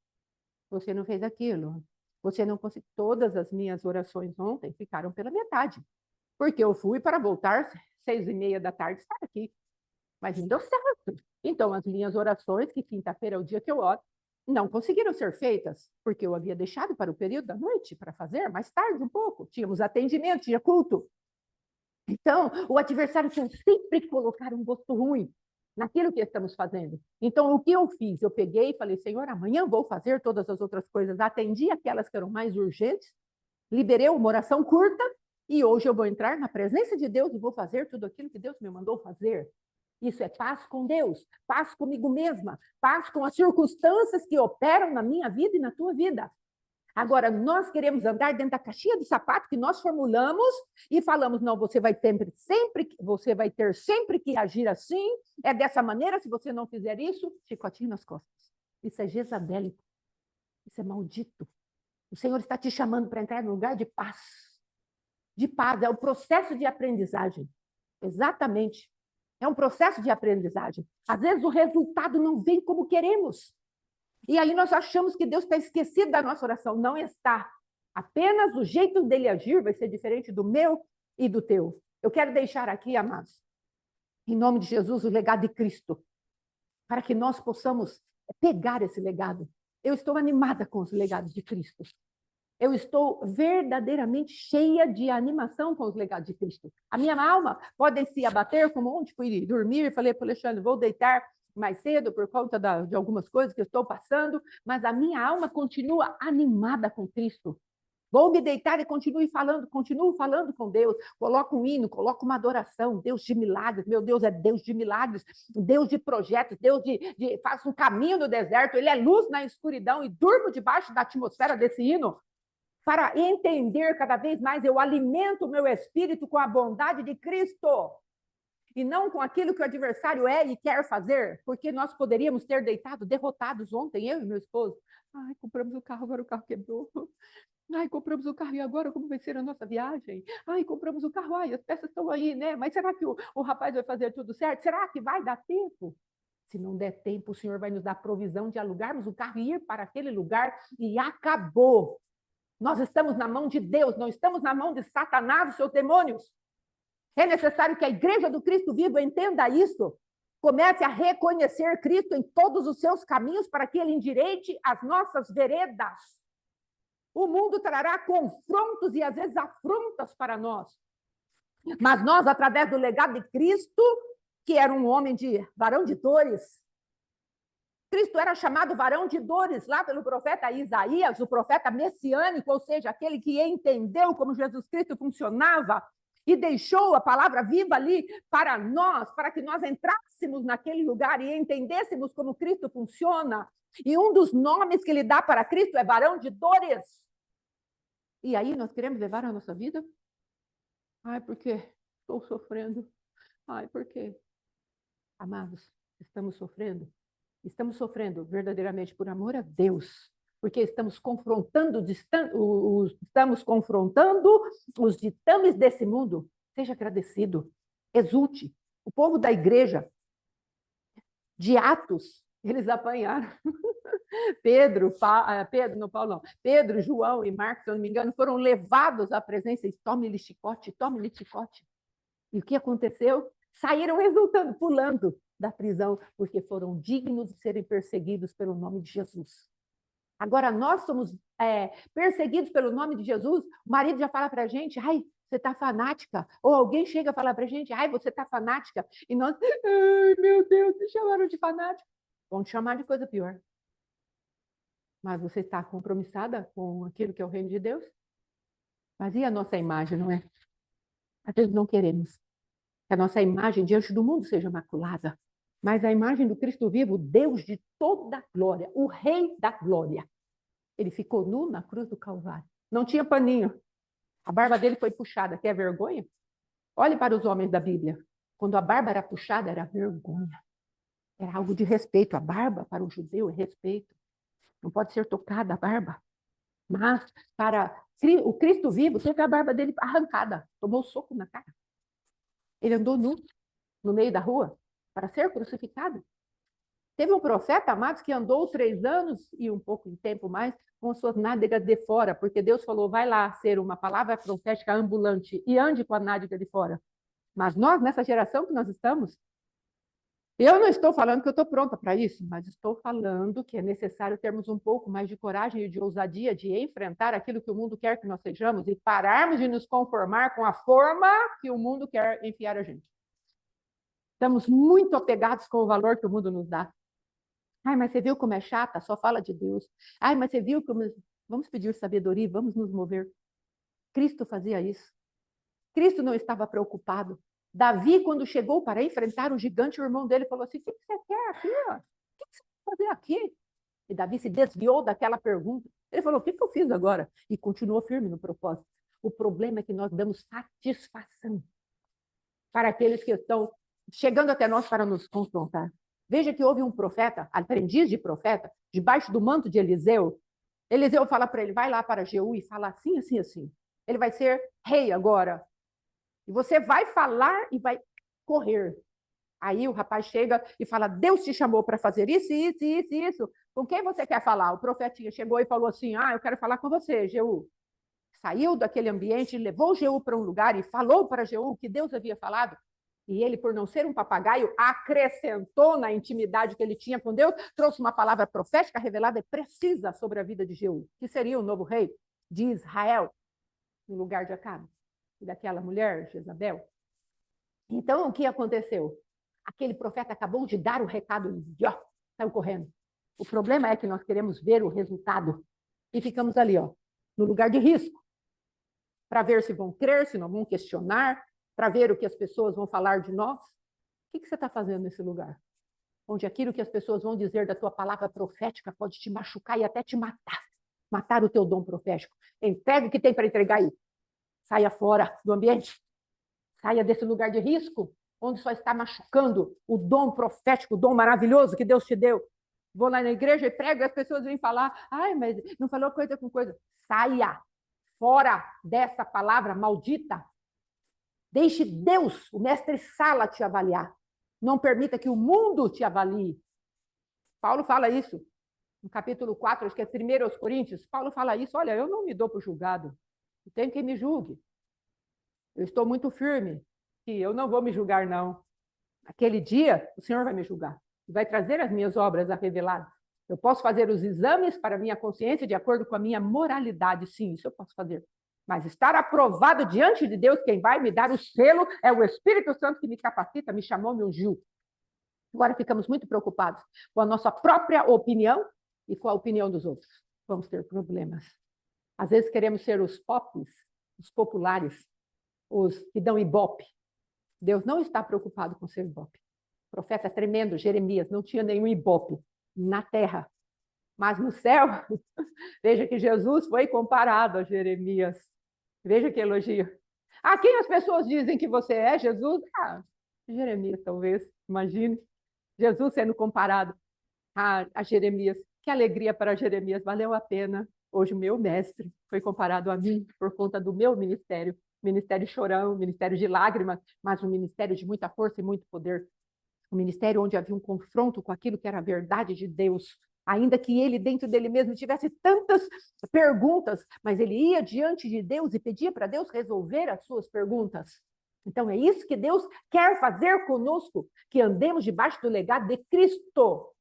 você não fez aquilo. Você não conseguiu. Todas as minhas orações ontem ficaram pela metade. Porque eu fui para voltar 6h30 da tarde estar aqui. Mas não deu certo. Então, as minhas orações, que quinta-feira é o dia que eu oro, não conseguiram ser feitas, porque eu havia deixado para o período da noite para fazer, mais tarde um pouco. Tínhamos atendimento, tinha culto. Então, o adversário quer sempre colocar um gosto ruim naquilo que estamos fazendo. Então, o que eu fiz? Eu peguei e falei, Senhor, amanhã vou fazer todas as outras coisas. Atendi aquelas que eram mais urgentes, liberei uma oração curta, e hoje eu vou entrar na presença de Deus e vou fazer tudo aquilo que Deus me mandou fazer. Isso é paz com Deus, paz comigo mesma, paz com as circunstâncias que operam na minha vida e na tua vida. Agora, nós queremos andar dentro da caixinha de sapato que nós formulamos e falamos, não, você vai ter sempre que agir assim, é dessa maneira, se você não fizer isso, chicotinho nas costas. Isso é jezabélico, isso é maldito. O Senhor está te chamando para entrar num lugar de paz. De paz, é o processo de aprendizagem. Exatamente. É um processo de aprendizagem. Às vezes o resultado não vem como queremos. E aí nós achamos que Deus está esquecido da nossa oração. Não está. Apenas o jeito dele agir vai ser diferente do meu e do teu. Eu quero deixar aqui, amados, em nome de Jesus, o legado de Cristo, para que nós possamos pegar esse legado. Eu estou animada com os legados de Cristo. Eu estou verdadeiramente cheia de animação com os legados de Cristo. A minha alma pode se abater, como ontem fui dormir e falei para o Alexandre, vou deitar mais cedo por conta de algumas coisas que eu estou passando, mas a minha alma continua animada com Cristo. Vou me deitar e continuo falando com Deus. Coloco um hino, coloco uma adoração. Deus de milagres, meu Deus é Deus de milagres, Deus de projetos, Deus faz um caminho no deserto, Ele é luz na escuridão e durmo debaixo da atmosfera desse hino. Para entender cada vez mais, eu alimento o meu espírito com a bondade de Cristo e não com aquilo que o adversário é e quer fazer, porque nós poderíamos ter deitado derrotados ontem, eu e meu esposo. Ai, compramos o carro, agora o carro quebrou. Ai, compramos o carro e agora como vai ser a nossa viagem? Ai, compramos o carro, ai, as peças estão aí, né? Mas será que o rapaz vai fazer tudo certo? Será que vai dar tempo? Se não der tempo, o Senhor vai nos dar provisão de alugarmos o carro e ir para aquele lugar e acabou. Nós estamos na mão de Deus, não estamos na mão de Satanás e seus demônios. É necessário que a igreja do Cristo vivo entenda isso. Comece a reconhecer Cristo em todos os seus caminhos para que Ele endireite as nossas veredas. O mundo trará confrontos e, às vezes, afrontas para nós. Mas nós, através do legado de Cristo, que era um homem varão de dores, Cristo era chamado varão de dores lá pelo profeta Isaías, o profeta messiânico, ou seja, aquele que entendeu como Jesus Cristo funcionava e deixou a palavra viva ali para nós, para que nós entrássemos naquele lugar e entendêssemos como Cristo funciona. E um dos nomes que ele dá para Cristo é varão de dores. E aí nós queremos levar a nossa vida? Ai, porque estou sofrendo. Ai, por quê? Amados, estamos sofrendo. Estamos sofrendo verdadeiramente por amor a Deus, porque estamos confrontando os ditames desse mundo. Seja agradecido, exulte. O povo da igreja de Atos, eles apanharam. Pedro, João e Marcos, se eu não me engano, foram levados à presença e tome-lhe chicote, tome-lhe chicote. E o que aconteceu? Saíram exultando, pulando da prisão, porque foram dignos de serem perseguidos pelo nome de Jesus. Agora, nós somos perseguidos pelo nome de Jesus, o marido já fala para a gente, ai, você está fanática. Ou alguém chega a falar para a gente, ai, você está fanática. E nós, ai, meu Deus, me chamaram de fanática. Vão te chamar de coisa pior. Mas você está compromissada com aquilo que é o reino de Deus? Mas e a nossa imagem, não é? Às vezes não queremos que a nossa imagem diante do mundo seja maculada. Mas a imagem do Cristo vivo, Deus de toda a glória, o Rei da glória, ele ficou nu na cruz do Calvário. Não tinha paninho. A barba dele foi puxada. Quer vergonha? Olhe para os homens da Bíblia. Quando a barba era puxada, era vergonha. Era algo de respeito. A barba, para o judeu, é respeito. Não pode ser tocada a barba. Mas, para o Cristo vivo, teve a barba dele arrancada. Tomou soco na cara. Ele andou nu, no meio da rua, para ser crucificado. Teve um profeta, amados, que andou 3 anos e um pouco de tempo mais com suas nádegas de fora, porque Deus falou, vai lá ser uma palavra profética ambulante e ande com a nádega de fora. Mas nós, nessa geração que nós estamos, eu não estou falando que eu estou pronta para isso, mas estou falando que é necessário termos um pouco mais de coragem e de ousadia de enfrentar aquilo que o mundo quer que nós sejamos e pararmos de nos conformar com a forma que o mundo quer enfiar a gente. Estamos muito apegados com o valor que o mundo nos dá. Ai, mas você viu como é chata? Só fala de Deus. Ai, mas você viu como... Vamos pedir sabedoria, vamos nos mover. Cristo fazia isso. Cristo não estava preocupado. Davi, quando chegou para enfrentar o gigante, o irmão dele falou assim, o que você quer aqui? O que você vai fazer aqui? E Davi se desviou daquela pergunta. Ele falou, o que eu fiz agora? E continuou firme no propósito. O problema é que nós damos satisfação para aqueles que estão chegando até nós para nos confrontar. Veja que houve um profeta, aprendiz de profeta, debaixo do manto de Eliseu. Eliseu fala para ele, vai lá para Jeú e fala assim, assim, assim. Ele vai ser rei agora. E você vai falar e vai correr. Aí o rapaz chega e fala, Deus te chamou para fazer isso, isso, isso, isso. Com quem você quer falar? O profetinha chegou e falou assim, eu quero falar com você, Jeú. Saiu daquele ambiente, levou Jeú para um lugar e falou para Jeú o que Deus havia falado. E ele, por não ser um papagaio, acrescentou na intimidade que ele tinha com Deus, trouxe uma palavra profética revelada e precisa sobre a vida de Jeú, que seria o novo rei. de Israel, no lugar de Acabe e daquela mulher, Jezabel. Então, o que aconteceu? Aquele profeta acabou de dar o recado e saiu correndo. O problema é que nós queremos ver o resultado e ficamos ali, no lugar de risco, para ver se vão crer, se não vão questionar, para ver o que as pessoas vão falar de nós. O que você está fazendo nesse lugar? Onde aquilo que as pessoas vão dizer da tua palavra profética pode te machucar e até te matar. Matar o teu dom profético. Entrega o que tem para entregar aí. Saia fora do ambiente. Saia desse lugar de risco, onde só está machucando o dom profético, o dom maravilhoso que Deus te deu. Vou lá na igreja e prego e as pessoas vêm falar, ai, mas não falou coisa com coisa. Saia fora dessa palavra maldita. Deixe Deus, o mestre Sala, te avaliar. Não permita que o mundo te avalie. Paulo fala isso no capítulo 4, acho que é 1 aos Coríntios. Paulo fala isso, olha, eu não me dou por julgado. Tem quem me julgue. Eu estou muito firme que eu não vou me julgar, não. Aquele dia, o Senhor vai me julgar. Vai trazer as minhas obras a revelar. Eu posso fazer os exames para a minha consciência de acordo com a minha moralidade. Sim, isso eu posso fazer. Mas estar aprovado diante de Deus, quem vai me dar o selo é o Espírito Santo que me capacita, me chamou, me ungiu. Agora ficamos muito preocupados com a nossa própria opinião e com a opinião dos outros. Vamos ter problemas. Às vezes queremos ser os popes, os populares, os que dão ibope. Deus não está preocupado com ser ibope. O profeta é tremendo, Jeremias, não tinha nenhum ibope na terra. Mas no céu, veja que Jesus foi comparado a Jeremias. Veja que elogio. A quem as pessoas dizem que você é, Jesus? Jeremias, talvez, imagine. Jesus sendo comparado a Jeremias. Que alegria para Jeremias, valeu a pena. Hoje o meu mestre foi comparado a mim por conta do meu ministério. Ministério chorão, ministério de lágrimas, mas um ministério de muita força e muito poder. Um ministério onde havia um confronto com aquilo que era a verdade de Deus. Ainda que ele, dentro dele mesmo, tivesse tantas perguntas, mas ele ia diante de Deus e pedia para Deus resolver as suas perguntas. Então, é isso que Deus quer fazer conosco, que andemos debaixo do legado de Cristo.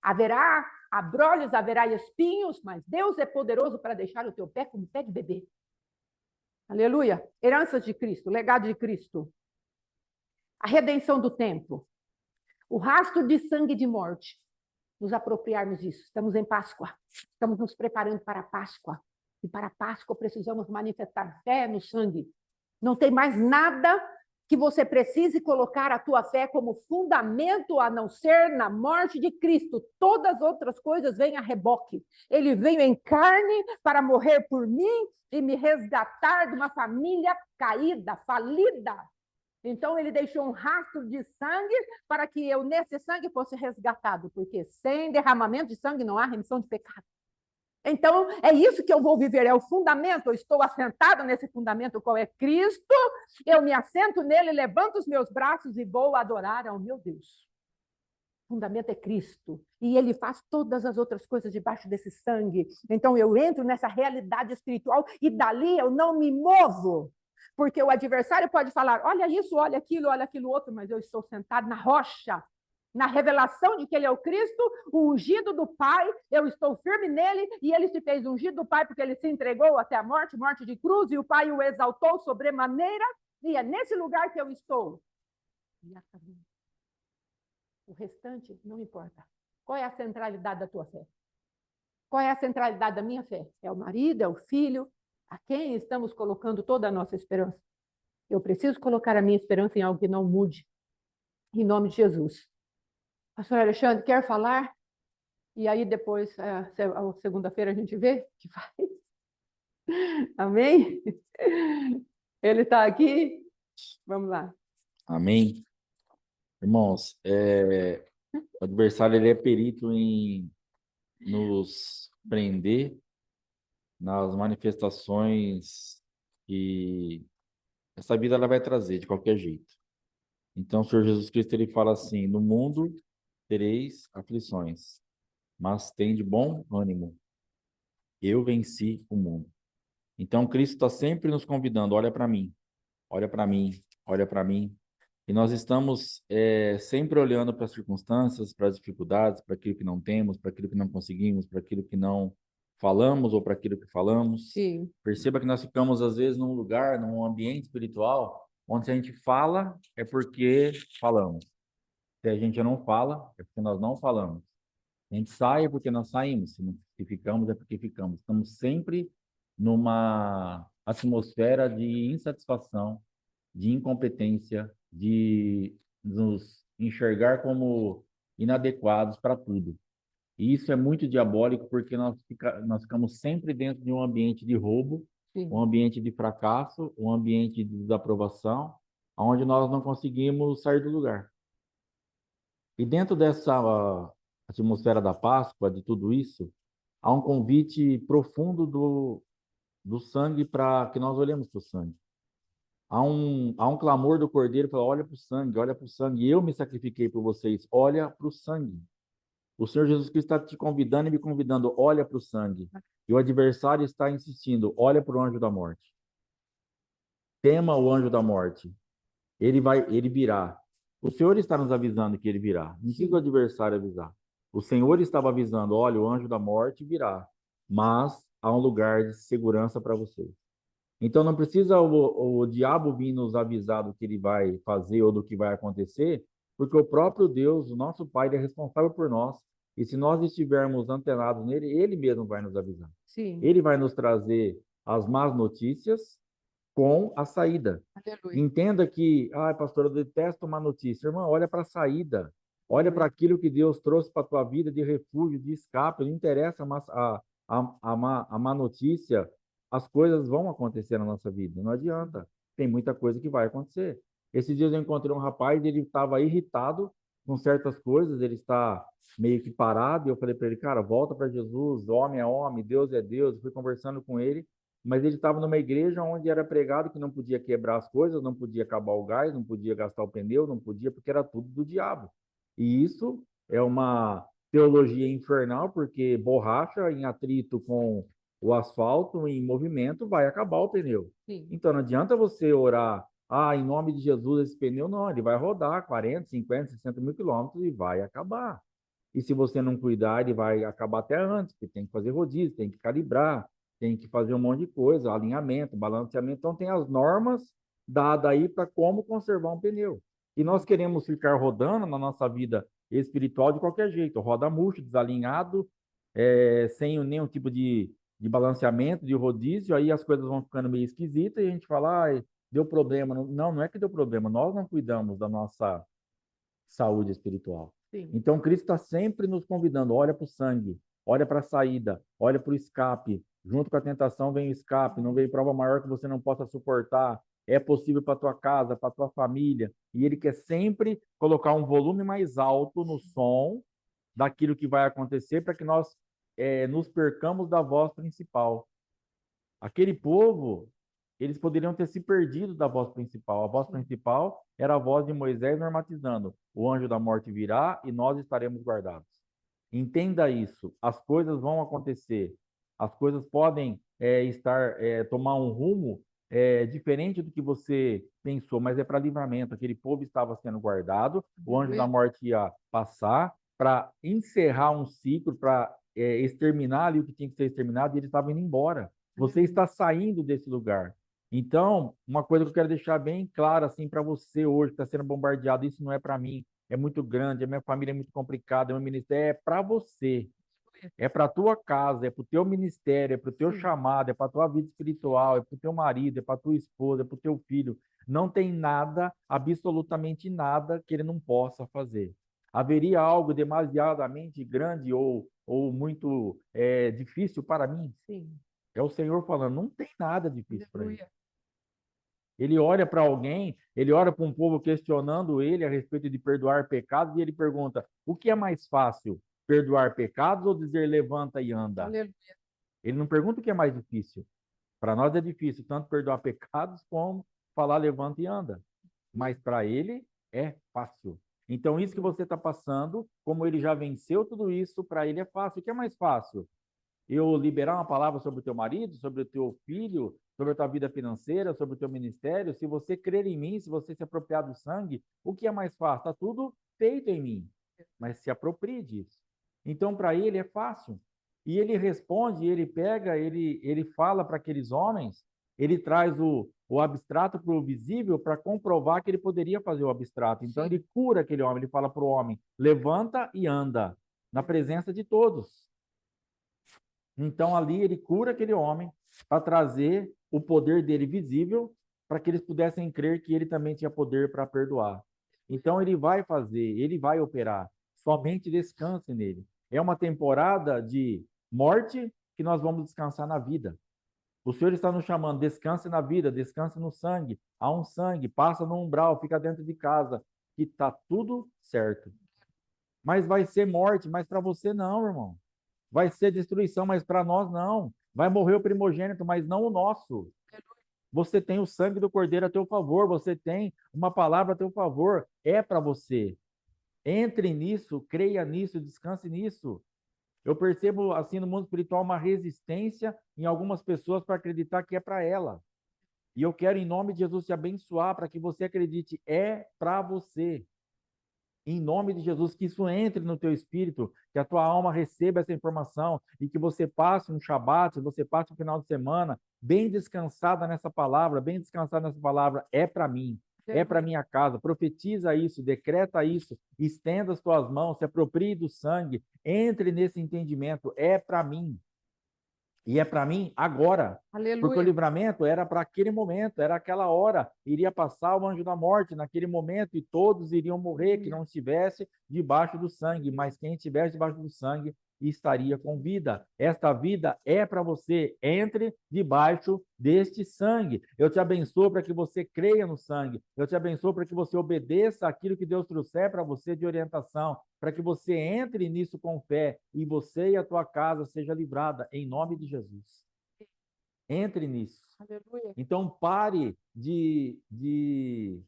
Haverá abrolhos, haverá espinhos, mas Deus é poderoso para deixar o teu pé como pé de bebê. Aleluia. Heranças de Cristo, legado de Cristo. A redenção do tempo. O rastro de sangue de morte. Nos apropriarmos disso. Estamos em Páscoa. Estamos nos preparando para a Páscoa. E para a Páscoa precisamos manifestar fé no sangue. Não tem mais nada que você precise colocar a tua fé como fundamento a não ser na morte de Cristo. Todas as outras coisas vêm a reboque. Ele veio em carne para morrer por mim e me resgatar de uma família caída, falida. Então, ele deixou um rastro de sangue para que eu, nesse sangue, fosse resgatado, porque sem derramamento de sangue não há remissão de pecado. Então, é isso que eu vou viver, é o fundamento. Eu estou assentado nesse fundamento, qual é Cristo. Eu me assento nele, levanto os meus braços e vou adorar ao meu Deus. O fundamento é Cristo. E ele faz todas as outras coisas debaixo desse sangue. Então, eu entro nessa realidade espiritual e dali eu não me movo. Porque o adversário pode falar, olha isso, olha aquilo outro, mas eu estou sentado na rocha, na revelação de que ele é o Cristo, o ungido do Pai, eu estou firme nele, e ele se fez ungido do Pai porque ele se entregou até a morte, morte de cruz, e o Pai o exaltou sobremaneira, e é nesse lugar que eu estou. E acabou. O restante não importa. Qual é a centralidade da tua fé? Qual é a centralidade da minha fé? É o marido, é o filho? A quem estamos colocando toda a nossa esperança? Eu preciso colocar a minha esperança em algo que não mude. Em nome de Jesus. Pastor Alexandre, quer falar? E aí depois, segunda-feira, a gente vê que faz. Amém? Ele está aqui? Vamos lá. Amém. Irmãos, o adversário ele é perito em nos prender nas manifestações que essa vida ela vai trazer de qualquer jeito. Então, o Senhor Jesus Cristo ele fala assim: no mundo tereis aflições, mas tende bom ânimo. Eu venci o mundo. Então, Cristo está sempre nos convidando: olha para mim, olha para mim, olha para mim. E nós estamos sempre olhando para as circunstâncias, para as dificuldades, para aquilo que não temos, para aquilo que não conseguimos, para aquilo que não falamos ou para aquilo que falamos. Sim, Perceba que nós ficamos, às vezes, num lugar, num ambiente espiritual, onde se a gente fala, é porque falamos. Se a gente não fala, é porque nós não falamos. A gente sai é porque nós saímos. Se ficamos, é porque ficamos. Estamos sempre numa atmosfera de insatisfação, de incompetência, de nos enxergar como inadequados para tudo. E isso é muito diabólico porque nós ficamos sempre dentro de um ambiente de roubo, um sim, ambiente de fracasso, um ambiente de desaprovação, onde nós não conseguimos sair do lugar. E dentro dessa atmosfera da Páscoa, de tudo isso, há um convite profundo do sangue para que nós olhemos para o sangue. Há um clamor do Cordeiro para olha para o sangue, eu me sacrifiquei por vocês, olha para o sangue. O Senhor Jesus Cristo está te convidando e me convidando, olha para o sangue. E o adversário está insistindo, olha para o anjo da morte. Tema o anjo da morte. Ele virá. O Senhor está nos avisando que ele virá. Não precisa o adversário avisar. O Senhor estava avisando, olha, o anjo da morte virá, mas há um lugar de segurança para você. Então não precisa o diabo vir nos avisar do que ele vai fazer ou do que vai acontecer, porque o próprio Deus, o nosso Pai, ele é responsável por nós. E se nós estivermos antenados nele, ele mesmo vai nos avisar. sim. Ele vai nos trazer as más notícias com a saída. Aleluia. Entenda que, pastor, eu detesto uma notícia. Irmão, olha para a saída. Olha para Aleluia. aquilo que Deus trouxe para a tua vida de refúgio, de escape. Não interessa a má notícia, as coisas vão acontecer na nossa vida. Não adianta. Tem muita coisa que vai acontecer. Esses dias eu encontrei um rapaz, ele estava irritado com certas coisas, ele está meio que parado, e eu falei para ele, cara, volta para Jesus, homem é homem, Deus é Deus. Eu fui conversando com ele, mas ele estava numa igreja onde era pregado que não podia quebrar as coisas, não podia acabar o gás, não podia gastar o pneu, não podia, porque era tudo do diabo. E isso é uma teologia infernal, porque borracha em atrito com o asfalto em movimento vai acabar o pneu. Sim. Então não adianta você orar, em nome de Jesus esse pneu, não, ele vai rodar 40, 50, 60 mil quilômetros e vai acabar. E se você não cuidar, ele vai acabar até antes, porque tem que fazer rodízio, tem que calibrar, tem que fazer um monte de coisa, alinhamento, balanceamento. Então, tem as normas dadas aí para como conservar um pneu. E nós queremos ficar rodando na nossa vida espiritual de qualquer jeito, roda murcho, desalinhado, sem nenhum tipo de balanceamento, de rodízio, aí as coisas vão ficando meio esquisitas e a gente fala, deu problema. Não, não é que deu problema, nós não cuidamos da nossa saúde espiritual. Sim. Então, Cristo está sempre nos convidando: olha para o sangue, olha para a saída, olha para o escape. Junto com a tentação vem o escape, não vem prova maior que você não possa suportar. É possível para tua casa, para tua família. E ele quer sempre colocar um volume mais alto no som daquilo que vai acontecer para que nós nos percamos da voz principal. Aquele povo, eles poderiam ter se perdido da voz principal. A voz principal era a voz de Moisés normatizando: o anjo da morte virá e nós estaremos guardados. Entenda isso. As coisas vão acontecer. As coisas podem tomar um rumo diferente do que você pensou, mas é para livramento. Aquele povo estava sendo guardado, o anjo da morte ia passar para encerrar um ciclo, para exterminar ali o que tinha que ser exterminado, e ele estava indo embora. Você está saindo desse lugar. Então, uma coisa que eu quero deixar bem clara assim para você hoje que está sendo bombardeado, isso não é para mim, é muito grande, a minha família é muito complicada, meu ministério é para você, é para a tua casa, é para o teu ministério, é para o teu chamado, é para a tua vida espiritual, é para o teu marido, é para a tua esposa, é para o teu filho. Não tem nada, absolutamente nada, que ele não possa fazer. Haveria algo demasiadamente grande ou muito difícil para mim? Sim. É o Senhor falando, não tem nada difícil para ele. Aleluia. Ele olha para alguém, ele olha para um povo questionando ele a respeito de perdoar pecados e ele pergunta: o que é mais fácil, perdoar pecados ou dizer levanta e anda? Aleluia. Ele não pergunta o que é mais difícil. Para nós é difícil tanto perdoar pecados como falar levanta e anda. Mas para ele é fácil. Então, isso que você está passando, como ele já venceu tudo isso, para ele é fácil. O que é mais fácil? Eu liberar uma palavra sobre o teu marido, sobre o teu filho, sobre a tua vida financeira, sobre o teu ministério? Se você crer em mim, se você se apropriar do sangue, o que é mais fácil? Está tudo feito em mim, mas se aproprie disso. Então, para ele é fácil. E ele responde, ele pega, ele fala para aqueles homens, ele traz o abstrato para o visível para comprovar que ele poderia fazer o abstrato. Então Sim. ele cura aquele homem, ele fala para o homem, levanta e anda, na presença de todos. Então ali ele cura aquele homem para trazer o poder dele visível, para que eles pudessem crer que ele também tinha poder para perdoar. Então ele vai fazer, ele vai operar. Somente descanse nele. É uma temporada de morte que nós vamos descansar na vida. O Senhor está nos chamando, descanse na vida, descanse no sangue. Há um sangue, passa no umbral, fica dentro de casa, que está tudo certo. Mas vai ser morte, mas para você não, irmão. Vai ser destruição, mas para nós não. Vai morrer o primogênito, mas não o nosso. Você tem o sangue do Cordeiro a teu favor, você tem uma palavra a teu favor, é para você. Entre nisso, creia nisso, descanse nisso. Eu percebo, assim, no mundo espiritual, uma resistência em algumas pessoas para acreditar que é para ela. E eu quero, em nome de Jesus, te abençoar para que você acredite, é para você. Em nome de Jesus, que isso entre no teu espírito, que a tua alma receba essa informação e que você passe um Shabat, você passe um final de semana bem descansada nessa palavra, bem descansada nessa palavra, é para mim, é para minha casa. Profetiza isso, decreta isso, estenda as tuas mãos, se aproprie do sangue, entre nesse entendimento, é para mim. E é para mim agora. Porque o Aleluia. livramento era para aquele momento, era aquela hora. Iria passar o anjo da morte naquele momento e todos iriam morrer, que não estivesse debaixo do sangue. Mas quem estivesse debaixo do sangue estaria com vida. Esta vida é para você. Entre debaixo deste sangue. Eu te abençoo para que você creia no sangue. Eu te abençoo para que você obedeça aquilo que Deus trouxer para você de orientação, para que você entre nisso com fé e você e a tua casa seja livrada em nome de Jesus. Entre nisso. Aleluia. Então pare de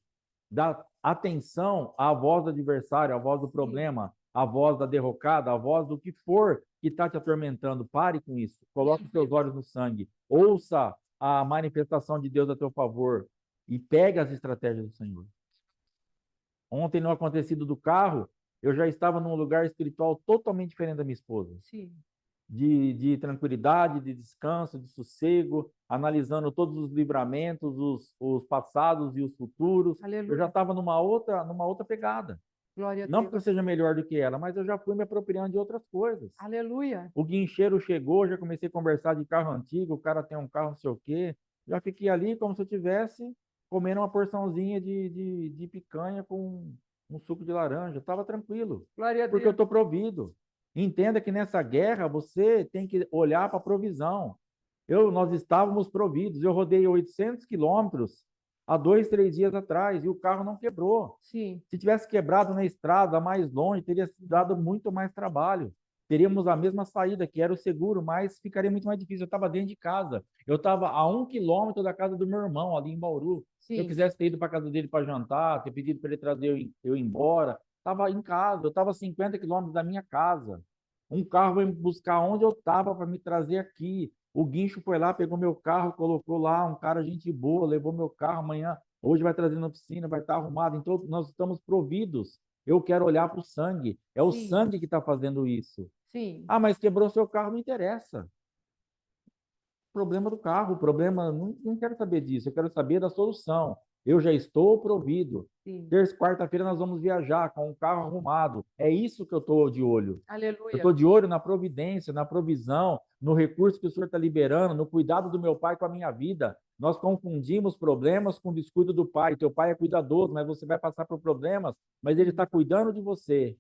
dar atenção à voz do adversário, à voz do problema, à voz da derrocada, à voz do que for que está te atormentando. Pare com isso. Coloque os seus olhos no sangue. Ouça a manifestação de Deus a teu favor e pegue as estratégias do Senhor. Ontem, no acontecido do carro, eu já estava num lugar espiritual totalmente diferente da minha esposa. Sim. De tranquilidade, de descanso, de sossego, analisando todos os livramentos, os passados e os futuros. Aleluia. Eu já estava numa outra pegada. Glória a Não Deus. porque eu seja melhor do que ela, mas eu já fui me apropriando de outras coisas. Aleluia. O guincheiro chegou, já comecei a conversar de carro antigo, o cara tem um carro não sei o quê. Já fiquei ali como se eu tivesse comendo uma porçãozinha de picanha com um suco de laranja. Estava tranquilo, Glória a porque eu Deus. estou provido. Entenda que nessa guerra você tem que olhar para a provisão. Nós estávamos providos. Eu rodei 800 quilômetros há 2, 3 dias atrás e o carro não quebrou. Sim. Se tivesse quebrado na estrada mais longe, teria dado muito mais trabalho. Teríamos a mesma saída, que era o seguro, mas ficaria muito mais difícil. Eu estava dentro de casa. Eu estava a 1 quilômetro da casa do meu irmão, ali em Bauru. Se eu Sim. quisesse ter ido para a casa dele para jantar, ter pedido para ele trazer eu embora, estava em casa. Eu estava a 50 quilômetros da minha casa. Um carro veio me buscar onde eu estava para me trazer aqui. O guincho foi lá, pegou meu carro, colocou lá. Um cara, gente boa, levou meu carro amanhã. Hoje vai trazer na oficina, vai estar arrumado. Então, nós estamos providos. Eu quero olhar para o sangue. É o Sim. sangue que está fazendo isso. Sim. Ah, mas quebrou seu carro, não interessa. Problema do carro, problema, não quero saber disso, eu quero saber da solução. Eu já estou provido. Sim. Terça, quarta-feira nós vamos viajar com o carro arrumado. É isso que eu estou de olho. Eu Aleluia. estou de olho na providência, na provisão, no recurso que o Senhor está liberando, no cuidado do meu pai com a minha vida. Nós confundimos problemas com o descuido do pai. Teu pai é cuidadoso, mas você vai passar por problemas, mas ele está cuidando de você.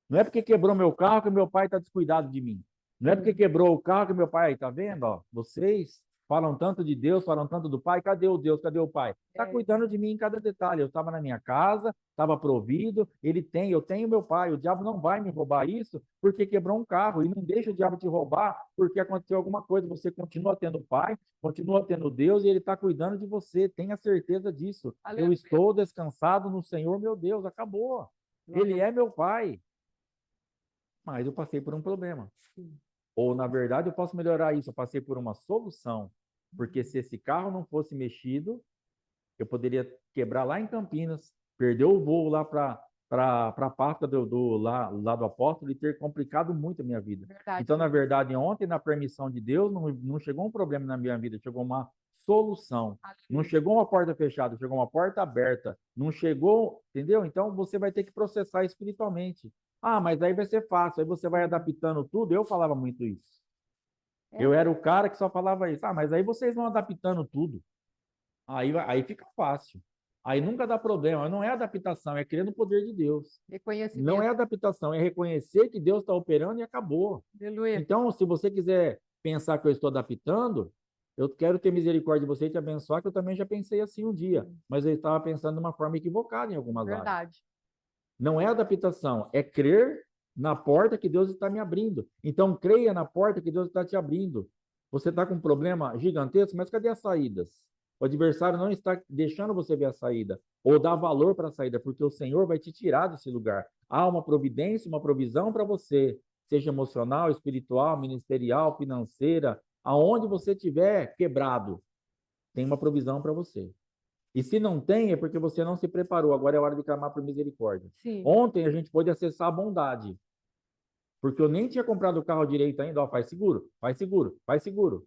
Não é porque quebrou meu carro que meu pai está descuidado de mim. Não é porque quebrou o carro que meu pai está vendo, ó. Vocês falam tanto de Deus, falam tanto do pai. Cadê o Deus? Cadê o pai? Está cuidando de mim em cada detalhe. Eu estava na minha casa, estava provido. Eu tenho meu pai. O diabo não vai me roubar isso porque quebrou um carro. E não deixa o diabo te roubar porque aconteceu alguma coisa. Você continua tendo pai, continua tendo Deus e ele está cuidando de você. Tenha certeza disso. Aleluia. Eu estou descansado no Senhor, meu Deus. Acabou. Ele é meu pai. Mas eu passei por um problema. Sim. Ou, na verdade, eu posso melhorar isso. Eu passei por uma solução. Porque se esse carro não fosse mexido, eu poderia quebrar lá em Campinas, perder o voo lá para para a Páscoa lá do apóstolo e ter complicado muito a minha vida. Verdade. Então, na verdade, ontem, na permissão de Deus, não chegou um problema na minha vida, chegou uma solução. Não chegou uma porta fechada, chegou uma porta aberta. Não chegou, entendeu? Então, você vai ter que processar espiritualmente. Ah, mas aí vai ser fácil, aí você vai adaptando tudo. Eu falava muito isso. Eu era o cara que só falava isso. Ah, mas aí vocês vão adaptando tudo. Aí fica fácil. Aí nunca dá problema. Não é adaptação, é crer no poder de Deus. Reconhecimento. Não é adaptação, é reconhecer que Deus está operando e acabou. Aleluia. Então, se você quiser pensar que eu estou adaptando, eu quero ter misericórdia de você e te abençoar, que eu também já pensei assim um dia, mas eu estava pensando de uma forma equivocada em algumas áreas. Verdade. Não é adaptação, é crer na porta que Deus está me abrindo. Então, creia na porta que Deus está te abrindo. Você está com um problema gigantesco, mas cadê as saídas? O adversário não está deixando você ver a saída, ou dar valor para a saída, porque o Senhor vai te tirar desse lugar. Há uma providência, uma provisão para você, seja emocional, espiritual, ministerial, financeira, aonde você estiver quebrado, tem uma provisão para você. E se não tem, é porque você não se preparou. Agora é hora de clamar por misericórdia. Sim. Ontem a gente pôde acessar a bondade, porque eu nem tinha comprado o carro direito ainda. Ó, faz seguro, faz seguro, faz seguro.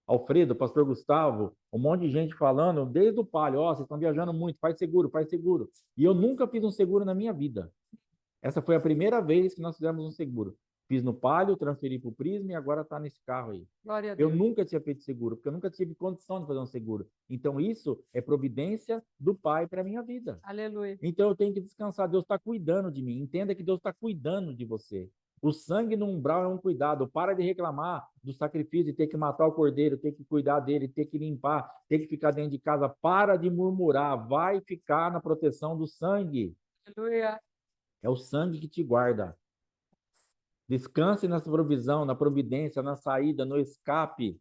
Alfredo, pastor Gustavo, um monte de gente falando, desde o palio, ó, vocês estão viajando muito, faz seguro, faz seguro. E eu nunca fiz um seguro na minha vida. Essa foi a primeira vez que nós fizemos um seguro. Fiz no palio, transferi para o Prisma e agora está nesse carro aí. Glória a Eu Deus. nunca tinha feito seguro, porque eu nunca tive condição de fazer um seguro. Então, isso é providência do Pai para a minha vida. Aleluia. Então, eu tenho que descansar. Deus está cuidando de mim. Entenda que Deus está cuidando de você. O sangue no umbral é um cuidado. Para de reclamar do sacrifício, de ter que matar o cordeiro, ter que cuidar dele, ter que limpar, ter que ficar dentro de casa. Para de murmurar. Vai ficar na proteção do sangue. Aleluia. É o sangue que te guarda. Descanse nessa provisão, na providência, na saída, no escape.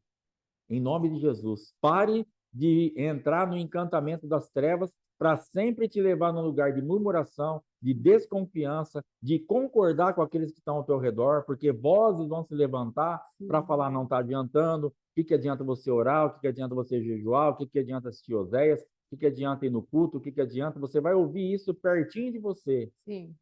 Em nome de Jesus. Pare de entrar no encantamento das trevas para sempre te levar num lugar de murmuração, de desconfiança, de concordar com aqueles que estão ao teu redor, porque vozes vão se levantar para falar não está adiantando, o que adianta você orar, o que adianta você jejuar, o que adianta assistir Oséias, o que adianta ir no culto, o que adianta, você vai ouvir isso pertinho de você. Sim.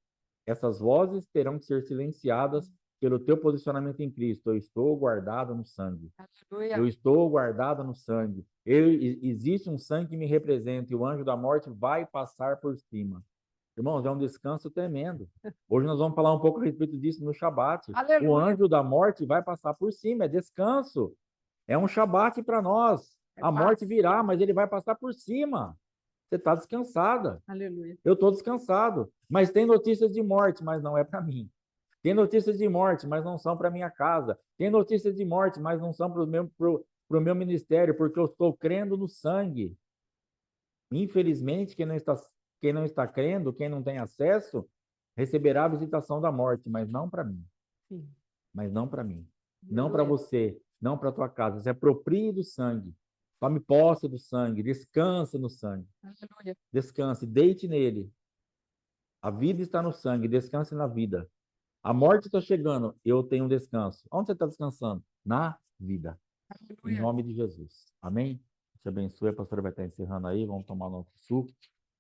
Essas vozes terão que ser silenciadas pelo teu posicionamento em Cristo. Eu estou guardado no sangue. Aleluia. Eu estou guardado no sangue. Existe um sangue que me representa e o anjo da morte vai passar por cima. Irmãos, é um descanso tremendo. Hoje nós vamos falar um pouco a respeito disso no Shabat. Aleluia. O anjo da morte vai passar por cima, é descanso. É um Shabat para nós. A morte virá, mas ele vai passar por cima. Você está descansada. Aleluia. Eu estou descansado. Mas tem notícias de morte, mas não é para mim. Tem notícias de morte, mas não são para minha casa. Tem notícias de morte, mas não são para o meu ministério, porque eu estou crendo no sangue. Infelizmente, quem não está crendo, quem não tem acesso, receberá a visitação da morte, mas não para mim. Sim. Mas não para mim. Não para você, não para tua casa. Se aproprie do sangue. Tome posse do sangue, descanse no sangue. Aleluia. Descanse, deite nele. A vida está no sangue, descanse na vida. A morte está chegando, eu tenho um descanso. Onde você está descansando? Na vida. Em Aleluia. nome de Jesus. Amém? Te abençoe. A pastora vai estar encerrando aí. Vamos tomar nosso suco.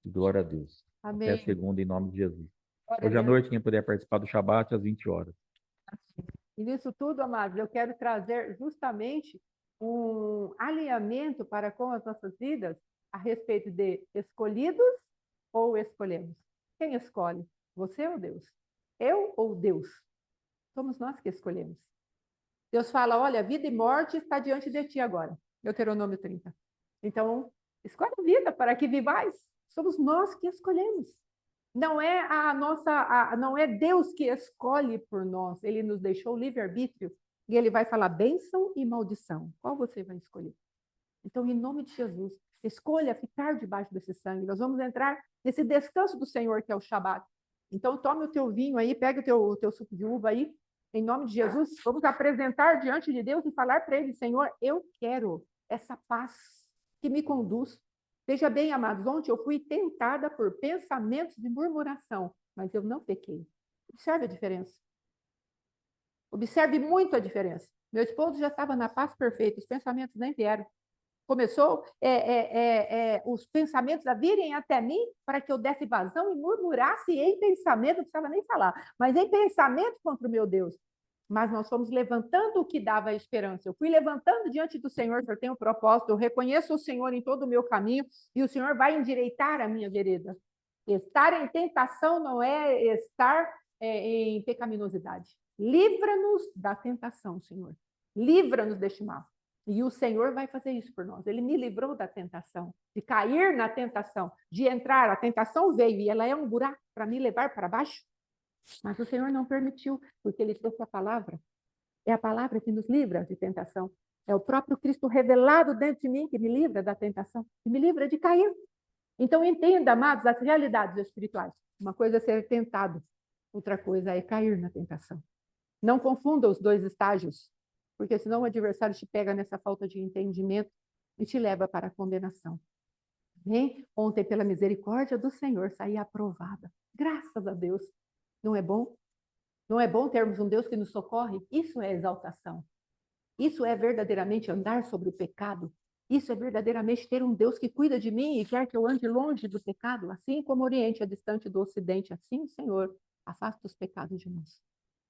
E glória a Deus. Amém. Até segunda, em nome de Jesus. Glória Hoje a à Deus. noite, quem puder participar do Shabat, às 20 horas. E nisso tudo, amados, eu quero trazer justamente um alinhamento para com as nossas vidas a respeito de escolhidos ou escolhemos. Quem escolhe? Você ou Deus? Eu ou Deus? Somos nós que escolhemos. Deus fala, olha, vida e morte está diante de ti agora. Deuteronômio 30. Então, escolhe a vida para que vivais. Somos nós que escolhemos. Não é não é Deus que escolhe por nós. Ele nos deixou o livre-arbítrio e ele vai falar bênção e maldição. Qual você vai escolher? Então, em nome de Jesus, escolha ficar debaixo desse sangue. Nós vamos entrar nesse descanso do Senhor, que é o Shabat. Então, tome o teu vinho aí, pega o teu suco de uva aí, em nome de Jesus. Vamos apresentar diante de Deus e falar para ele, Senhor, eu quero essa paz que me conduz. Veja bem, amados, ontem eu fui tentada por pensamentos de murmuração, mas eu não pequei. Observe a diferença. Observe muito a diferença. Meu esposo já estava na paz perfeita, os pensamentos nem vieram. começou os pensamentos a virem até mim para que eu desse vazão e murmurasse em pensamento, não precisava nem falar, mas em pensamento contra o meu Deus. Mas nós fomos levantando o que dava a esperança. Eu fui levantando diante do Senhor, que eu tenho um propósito, eu reconheço o Senhor em todo o meu caminho e o Senhor vai endireitar a minha vereda. Estar em tentação não é estar em pecaminosidade. Livra-nos da tentação, Senhor. Livra-nos deste mal. E o Senhor vai fazer isso por nós. Ele me livrou da tentação, de cair na tentação, de entrar. A tentação veio e ela é um buraco para me levar para baixo. Mas o Senhor não permitiu, porque Ele trouxe a palavra. É a palavra que nos livra de tentação. É o próprio Cristo revelado dentro de mim que me livra da tentação, que me livra de cair. Então, entenda, amados, as realidades espirituais. Uma coisa é ser tentado, outra coisa é cair na tentação. Não confunda os dois estágios, porque senão o adversário te pega nessa falta de entendimento e te leva para a condenação. Amém? Ontem, pela misericórdia do Senhor, saí aprovada. Graças a Deus. Não é bom? Não é bom termos um Deus que nos socorre? Isso é exaltação. Isso é verdadeiramente andar sobre o pecado. Isso é verdadeiramente ter um Deus que cuida de mim e quer que eu ande longe do pecado, assim como o Oriente é distante do Ocidente, assim, Senhor, afasta os pecados de nós.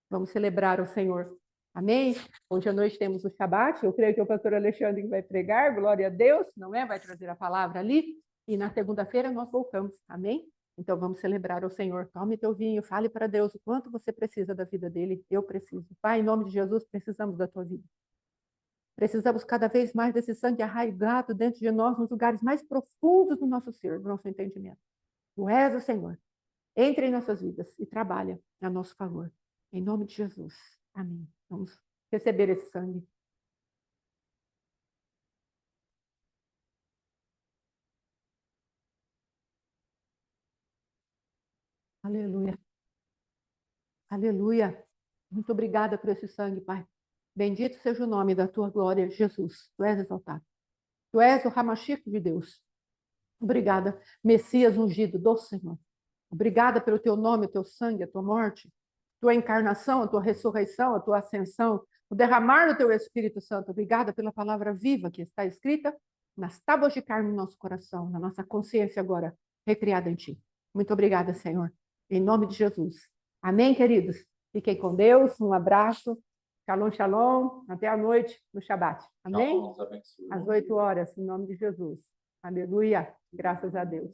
Vamos celebrar o Senhor. Amém? Hoje à noite temos o Shabat, eu creio que o pastor Alexandre vai pregar, glória a Deus, não é? Vai trazer a palavra ali, e na segunda-feira nós voltamos, amém? Então vamos celebrar o Senhor. Tome teu vinho, fale para Deus o quanto você precisa da vida dele, eu preciso. Pai, em nome de Jesus, precisamos da tua vida. Precisamos cada vez mais desse sangue arraigado dentro de nós, nos lugares mais profundos do nosso ser, do nosso entendimento. Tu és o Senhor. Entre em nossas vidas e trabalha a nosso favor. Em nome de Jesus. Amém. Vamos receber esse sangue. Aleluia. Aleluia. Muito obrigada por esse sangue, Pai. Bendito seja o nome da tua glória, Jesus. Tu és exaltado. Tu és o Ramachico de Deus. Obrigada, Messias ungido do Senhor. Obrigada pelo teu nome, o teu sangue, a tua morte, tua encarnação, a tua ressurreição, a tua ascensão, o derramar do teu Espírito Santo. Obrigada pela palavra viva que está escrita nas tábuas de carne no nosso coração, na nossa consciência agora, recriada em ti. Muito obrigada, Senhor. Em nome de Jesus. Amém, queridos? Fiquem com Deus. Um abraço. Shalom, shalom. Até a noite no Shabat. Amém? Às 8 horas, em nome de Jesus. Aleluia. Graças a Deus.